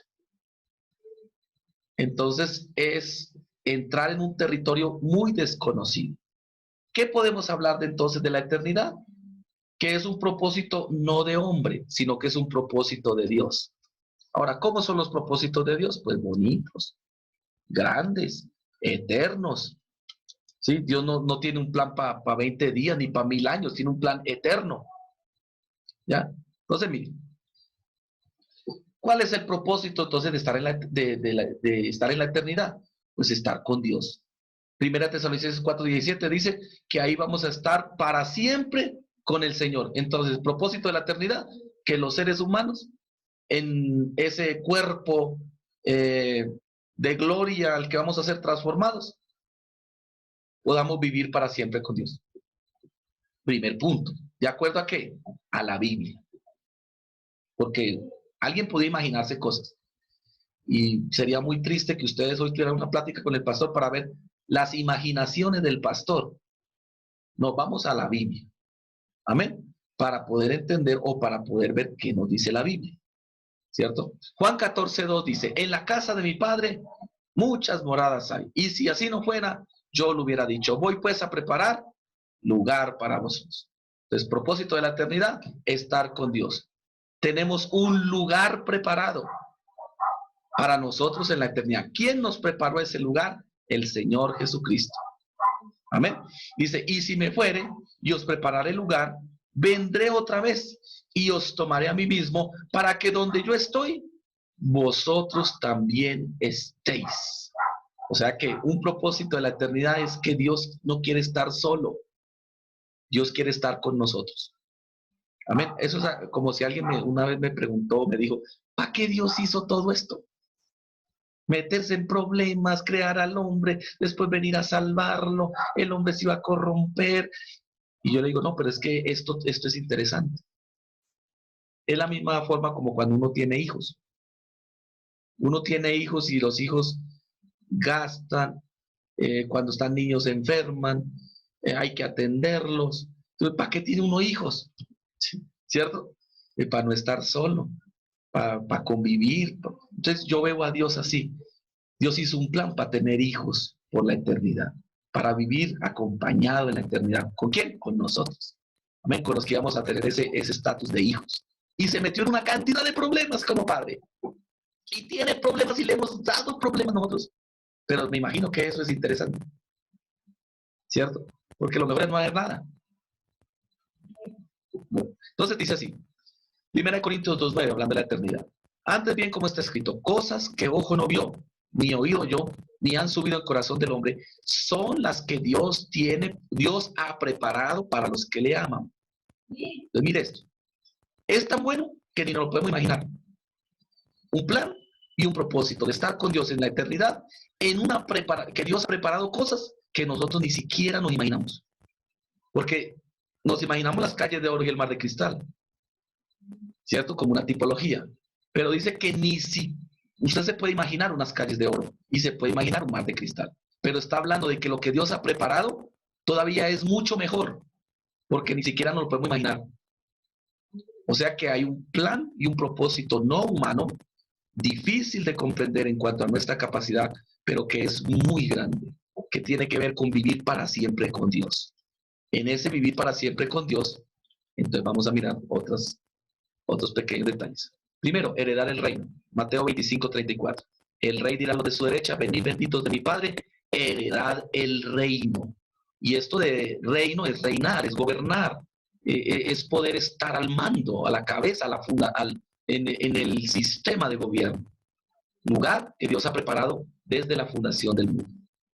Entonces, es entrar en un territorio muy desconocido. ¿Qué podemos hablar de entonces de la eternidad? Que es un propósito no de hombre, sino que es un propósito de Dios. Ahora, ¿cómo son los propósitos de Dios? Pues bonitos, grandes, eternos. ¿Sí? Dios no tiene un plan para 20 días ni para 1000 años, tiene un plan eterno. ¿Ya? Entonces, miren, ¿cuál es el propósito entonces de estar de estar en la eternidad? Pues estar con Dios. Primera Tesalonicenses 4:17 dice que ahí vamos a estar para siempre con el Señor. Entonces, el propósito de la eternidad, que los seres humanos en ese cuerpo de gloria al que vamos a ser transformados, podamos vivir para siempre con Dios. Primer punto. ¿De acuerdo a qué? A la Biblia. Porque alguien puede imaginarse cosas. Y sería muy triste que ustedes hoy tuvieran una plática con el pastor para ver las imaginaciones del pastor. Nos vamos a la Biblia. Amén. Para poder entender o para poder ver qué nos dice la Biblia. ¿Cierto? Juan 14:2 dice, en la casa de mi padre muchas moradas hay. Y si así no fuera, yo le hubiera dicho, voy pues a preparar lugar para vosotros. Entonces, propósito de la eternidad, estar con Dios. Tenemos un lugar preparado para nosotros en la eternidad. ¿Quién nos preparó ese lugar? El Señor Jesucristo. Amén. Dice, y si me fuere y os prepararé lugar, vendré otra vez y os tomaré a mí mismo para que donde yo estoy, vosotros también estéis. O sea que un propósito de la eternidad es que Dios no quiere estar solo. Dios quiere estar con nosotros. Amén. Eso es como si alguien una vez me preguntó, me dijo, ¿para qué Dios hizo todo esto? Meterse en problemas, crear al hombre, después venir a salvarlo, el hombre se iba a corromper. Y yo le digo, no, pero es que esto es interesante. Es la misma forma como cuando uno tiene hijos. Uno tiene hijos y los hijos gastan, cuando están niños se enferman, hay que atenderlos. Entonces, ¿para qué tiene uno hijos? ¿Cierto? Para no estar solo, para convivir. Entonces yo veo a Dios así. Dios hizo un plan para tener hijos por la eternidad, para vivir acompañado en la eternidad. ¿Con quién? Con nosotros. Amén, con los que íbamos a tener ese estatus de hijos. Y se metió en una cantidad de problemas como padre. Y tiene problemas y le hemos dado problemas nosotros. Pero me imagino que eso es interesante. ¿Cierto? Porque lo mejor es no haber nada. Bueno, entonces dice así. 1 Corintios 2:9, hablando de la eternidad. Antes bien, como está escrito, cosas que ojo no vio, ni oído yo, ni han subido al corazón del hombre, son las que Dios ha preparado para los que le aman. Entonces, mire esto. Es tan bueno que ni nos lo podemos imaginar. Un plan y un propósito de estar con Dios en la eternidad, que Dios ha preparado cosas que nosotros ni siquiera nos imaginamos. Porque nos imaginamos las calles de oro y el mar de cristal, ¿cierto? Como una tipología. Pero dice que ni si usted se puede imaginar unas calles de oro y se puede imaginar un mar de cristal. Pero está hablando de que lo que Dios ha preparado todavía es mucho mejor, porque ni siquiera nos lo podemos imaginar. O sea que hay un plan y un propósito no humano, difícil de comprender en cuanto a nuestra capacidad, pero que es muy grande, que tiene que ver con vivir para siempre con Dios. En ese vivir para siempre con Dios, entonces vamos a mirar otros pequeños detalles. Primero, heredar el reino. Mateo 25:34. El rey dirá a los de su derecha, venid benditos de mi Padre, heredad el reino. Y esto de reino es reinar, es gobernar, es poder estar al mando, a la cabeza, en el sistema de gobierno. Lugar que Dios ha preparado desde la fundación del mundo.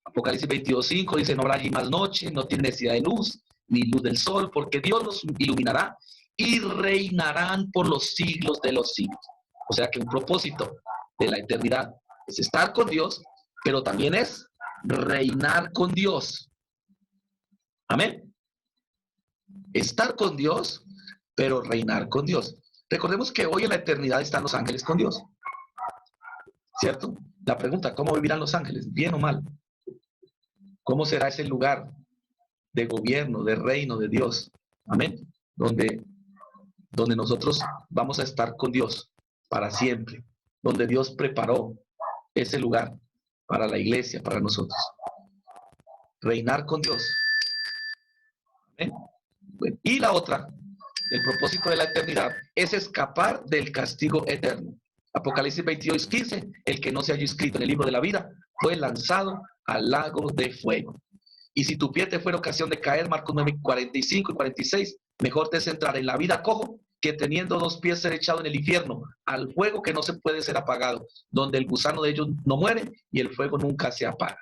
Apocalipsis 22:5 dice, no habrá allí más noche, no tiene necesidad de luz, ni luz del sol, porque Dios los iluminará y reinarán por los siglos de los siglos. O sea que un propósito de la eternidad es estar con Dios, pero también es reinar con Dios. Amén. Estar con Dios, pero reinar con Dios. Recordemos que hoy en la eternidad están los ángeles con Dios. ¿Cierto? La pregunta, ¿cómo vivirán los ángeles? ¿Bien o mal? ¿Cómo será ese lugar de gobierno, de reino de Dios? Amén. Donde nosotros vamos a estar con Dios para siempre. Donde Dios preparó ese lugar para la iglesia, para nosotros. Reinar con Dios. Amén. Bueno, y la otra, el propósito de la eternidad, es escapar del castigo eterno. Apocalipsis 22:15, el que no se haya inscrito en el libro de la vida fue lanzado al lago de fuego. Y si tu pie te fuera ocasión de caer, Marcos 9:45 y 46, mejor te es entrar en la vida cojo que teniendo 2 pies ser echado en el infierno, al fuego que no se puede ser apagado, donde el gusano de ellos no muere y el fuego nunca se apaga.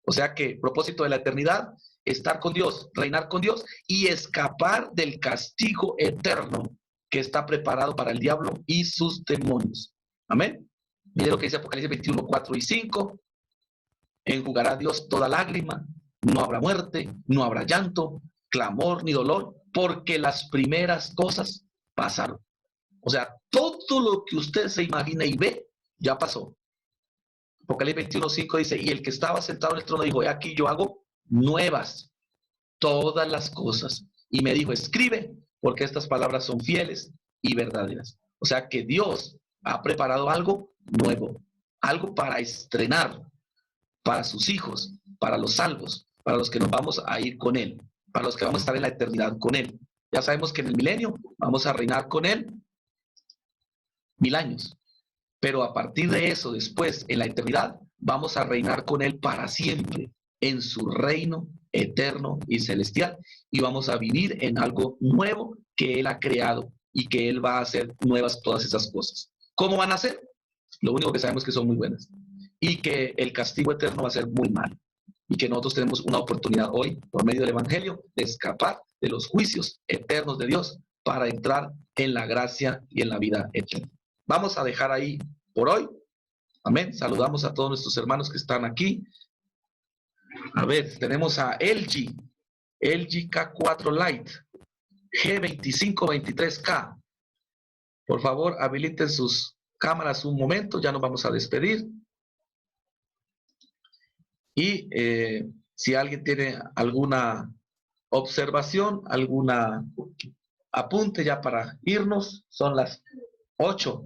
O sea que propósito de la eternidad, estar con Dios, reinar con Dios y escapar del castigo eterno que está preparado para el diablo y sus demonios. Amén. Mire lo que dice Apocalipsis 21:4 y 5. Enjugará Dios toda lágrima, no habrá muerte, no habrá llanto, clamor ni dolor, porque las primeras cosas pasaron. O sea, todo lo que usted se imagina y ve, ya pasó. Apocalipsis 21:5 dice, y el que estaba sentado en el trono dijo, he aquí yo hago nuevas todas las cosas. Y me dijo, escribe, porque estas palabras son fieles y verdaderas. O sea que Dios ha preparado algo nuevo, algo para estrenar, para sus hijos, para los salvos, para los que nos vamos a ir con Él, para los que vamos a estar en la eternidad con Él. Ya sabemos que en el milenio vamos a reinar con Él 1000 años, pero a partir de eso, después, en la eternidad, vamos a reinar con Él para siempre, en su reino eterno y celestial, y vamos a vivir en algo nuevo que Él ha creado y que Él va a hacer nuevas todas esas cosas. ¿Cómo van a ser? Lo único que sabemos es que son muy buenas y que el castigo eterno va a ser muy malo y que nosotros tenemos una oportunidad hoy, por medio del Evangelio, de escapar de los juicios eternos de Dios para entrar en la gracia y en la vida eterna. Vamos a dejar ahí por hoy. Amén. Saludamos a todos nuestros hermanos que están aquí. A ver, tenemos a LG K4 Lite, G2523K. Por favor, habiliten sus cámaras un momento, ya nos vamos a despedir. Y si alguien tiene alguna observación, alguna apunte ya para irnos, son las 8.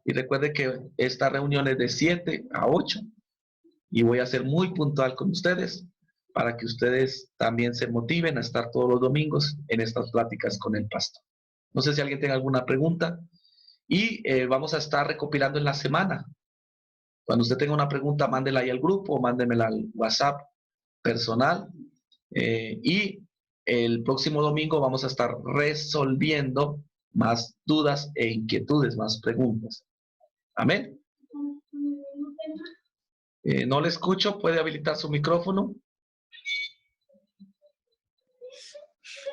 Y recuerde que esta reunión es de 7 a 8. Y voy a ser muy puntual con ustedes para que ustedes también se motiven a estar todos los domingos en estas pláticas con el pastor. No sé si alguien tenga alguna pregunta. Y vamos a estar recopilando en la semana. Cuando usted tenga una pregunta, mándela ahí al grupo, mándemela al WhatsApp personal. Y el próximo domingo vamos a estar resolviendo más dudas e inquietudes, más preguntas. Amén. No le escucho, ¿puede habilitar su micrófono?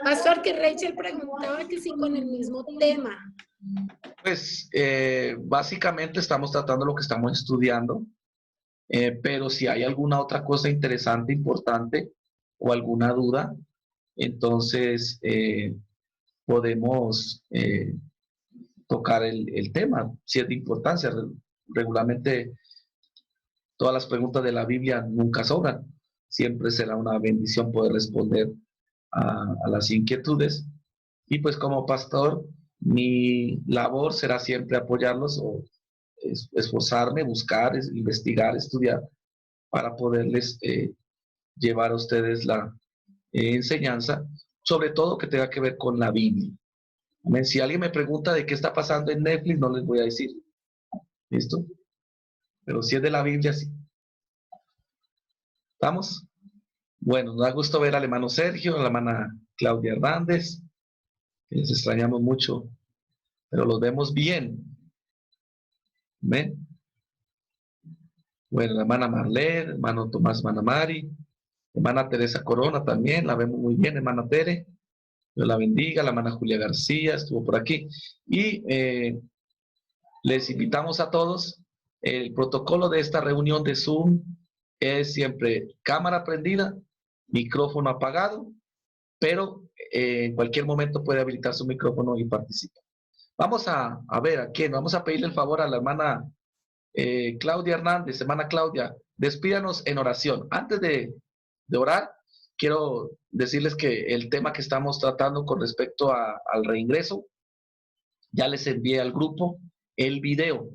Pastor, que Rachel preguntaba que si con el mismo tema. Pues básicamente estamos tratando lo que estamos estudiando, pero si hay alguna otra cosa interesante, importante o alguna duda, entonces podemos tocar el tema, si es de importancia. Regularmente todas las preguntas de la Biblia nunca sobran. Siempre será una bendición poder responder a las inquietudes. Y pues como pastor, mi labor será siempre apoyarlos o esforzarme, buscar, investigar, estudiar para poderles llevar a ustedes la enseñanza, sobre todo que tenga que ver con la Biblia. Amén. Si alguien me pregunta de qué está pasando en Netflix, no les voy a decir. ¿Listo? Pero si es de la Biblia, sí. ¿Estamos? Bueno, nos da gusto ver al hermano Sergio, a la hermana Claudia Hernández. Les extrañamos mucho, pero los vemos bien. ¿Ven? Bueno, la hermana Marlene, hermano Tomás Manamari, hermana Teresa Corona también, la vemos muy bien, hermana Tere. Dios la bendiga, la hermana Julia García estuvo por aquí. Y les invitamos a todos. El protocolo de esta reunión de Zoom es siempre cámara prendida, micrófono apagado, pero en cualquier momento puede habilitar su micrófono y participar. Vamos a ver a quién. Vamos a pedirle el favor a la hermana Claudia Hernández. Hermana Claudia, despídanos en oración. Antes de orar, quiero decirles que el tema que estamos tratando con respecto al reingreso, ya les envié al grupo el video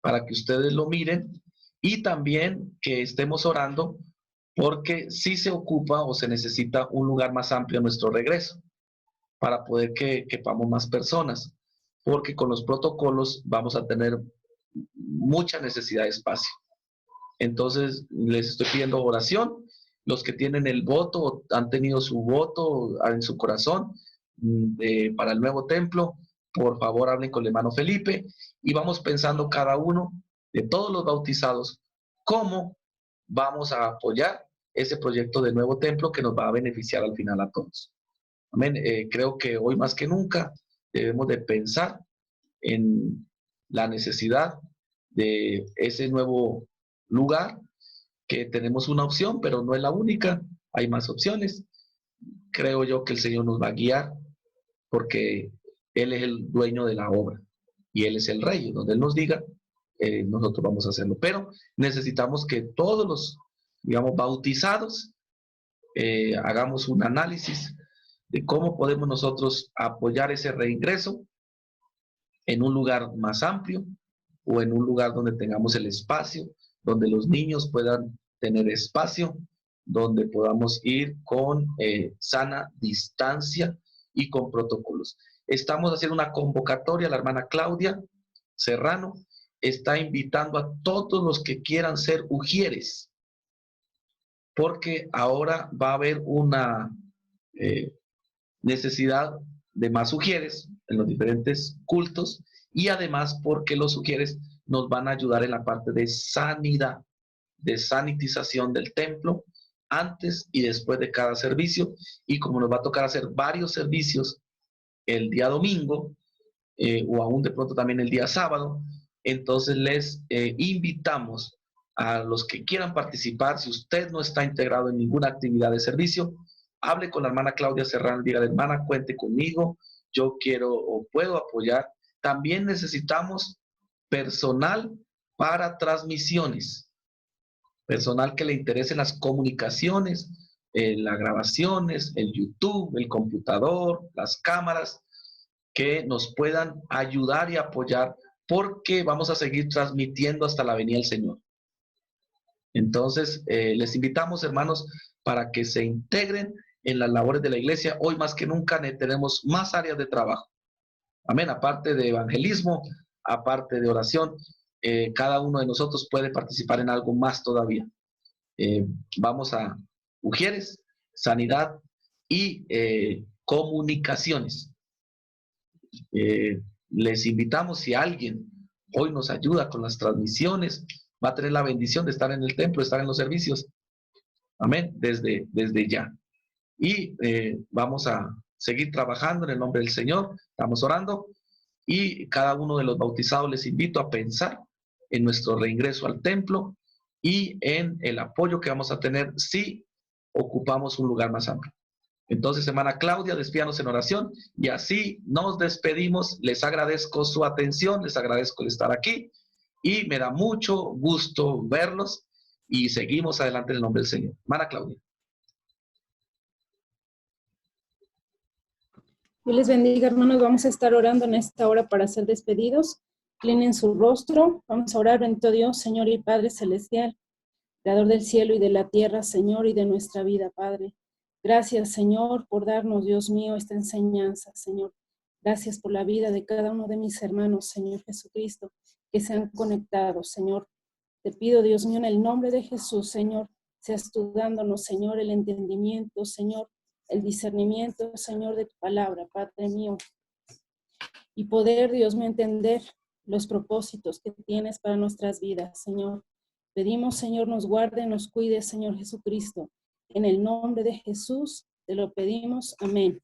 para que ustedes lo miren y también que estemos orando porque sí se ocupa o se necesita un lugar más amplio en nuestro regreso para poder que quepamos más personas, porque con los protocolos vamos a tener mucha necesidad de espacio. Entonces, les estoy pidiendo oración. Los que tienen el voto, han tenido su voto en su corazón para el nuevo templo, por favor hablen con el hermano Felipe y vamos pensando cada uno de todos los bautizados cómo vamos a apoyar ese proyecto de nuevo templo que nos va a beneficiar al final a todos. Amén. Creo que hoy más que nunca debemos de pensar en la necesidad de ese nuevo lugar, que tenemos una opción, pero no es la única, hay más opciones. Creo yo que el Señor nos va a guiar porque Él es el dueño de la obra y Él es el rey. Donde Él nos diga, nosotros vamos a hacerlo. Pero necesitamos que todos los, digamos, bautizados hagamos un análisis de cómo podemos nosotros apoyar ese reingreso en un lugar más amplio o en un lugar donde tengamos el espacio, donde los niños puedan tener espacio donde podamos ir con sana distancia y con protocolos. Estamos haciendo una convocatoria, la hermana Claudia Serrano está invitando a todos los que quieran ser ujieres, porque ahora va a haber una necesidad de más ujieres en los diferentes cultos, y además porque los ujieres nos van a ayudar en la parte de sanidad, de sanitización del templo, antes y después de cada servicio. Y como nos va a tocar hacer varios servicios el día domingo, o aún de pronto también el día sábado, entonces les invitamos a los que quieran participar. Si usted no está integrado en ninguna actividad de servicio, hable con la hermana Claudia Serrano, diga, hermana, cuente conmigo, yo quiero o puedo apoyar. También necesitamos personal para transmisiones, personal que le interese las comunicaciones, las grabaciones, el YouTube, el computador, las cámaras, que nos puedan ayudar y apoyar, porque vamos a seguir transmitiendo hasta la venida del Señor. Entonces, les invitamos, hermanos, para que se integren en las labores de la iglesia. Hoy más que nunca tenemos más áreas de trabajo. Amén. Aparte de evangelismo, aparte de oración, cada uno de nosotros puede participar en algo más todavía. Vamos a ujieres, sanidad y comunicaciones. Les invitamos, si alguien hoy nos ayuda con las transmisiones, va a tener la bendición de estar en el templo, de estar en los servicios. Amén. Desde ya. Y vamos a seguir trabajando en el nombre del Señor. Estamos orando. Y cada uno de los bautizados les invito a pensar en nuestro reingreso al templo y en el apoyo que vamos a tener si ocupamos un lugar más amplio. Entonces, hermana Claudia, despídanos en oración y así nos despedimos. Les agradezco su atención, les agradezco el estar aquí y me da mucho gusto verlos y seguimos adelante en el nombre del Señor. Hermana Claudia. Dios les bendiga, hermanos. Vamos a estar orando en esta hora para ser despedidos. Inclinen su rostro. Vamos a orar, bendito Dios, Señor y Padre Celestial, Creador del cielo y de la tierra, Señor, y de nuestra vida, Padre. Gracias, Señor, por darnos, Dios mío, esta enseñanza, Señor. Gracias por la vida de cada uno de mis hermanos, Señor Jesucristo, que se han conectado, Señor. Te pido, Dios mío, en el nombre de Jesús, Señor, seas tú dándonos, Señor, el entendimiento, Señor, el discernimiento, Señor, de tu palabra, Padre mío. Y poder, Dios mío, entender los propósitos que tienes para nuestras vidas, Señor. Pedimos, Señor, nos guarde, nos cuide, Señor Jesucristo. En el nombre de Jesús te lo pedimos. Amén.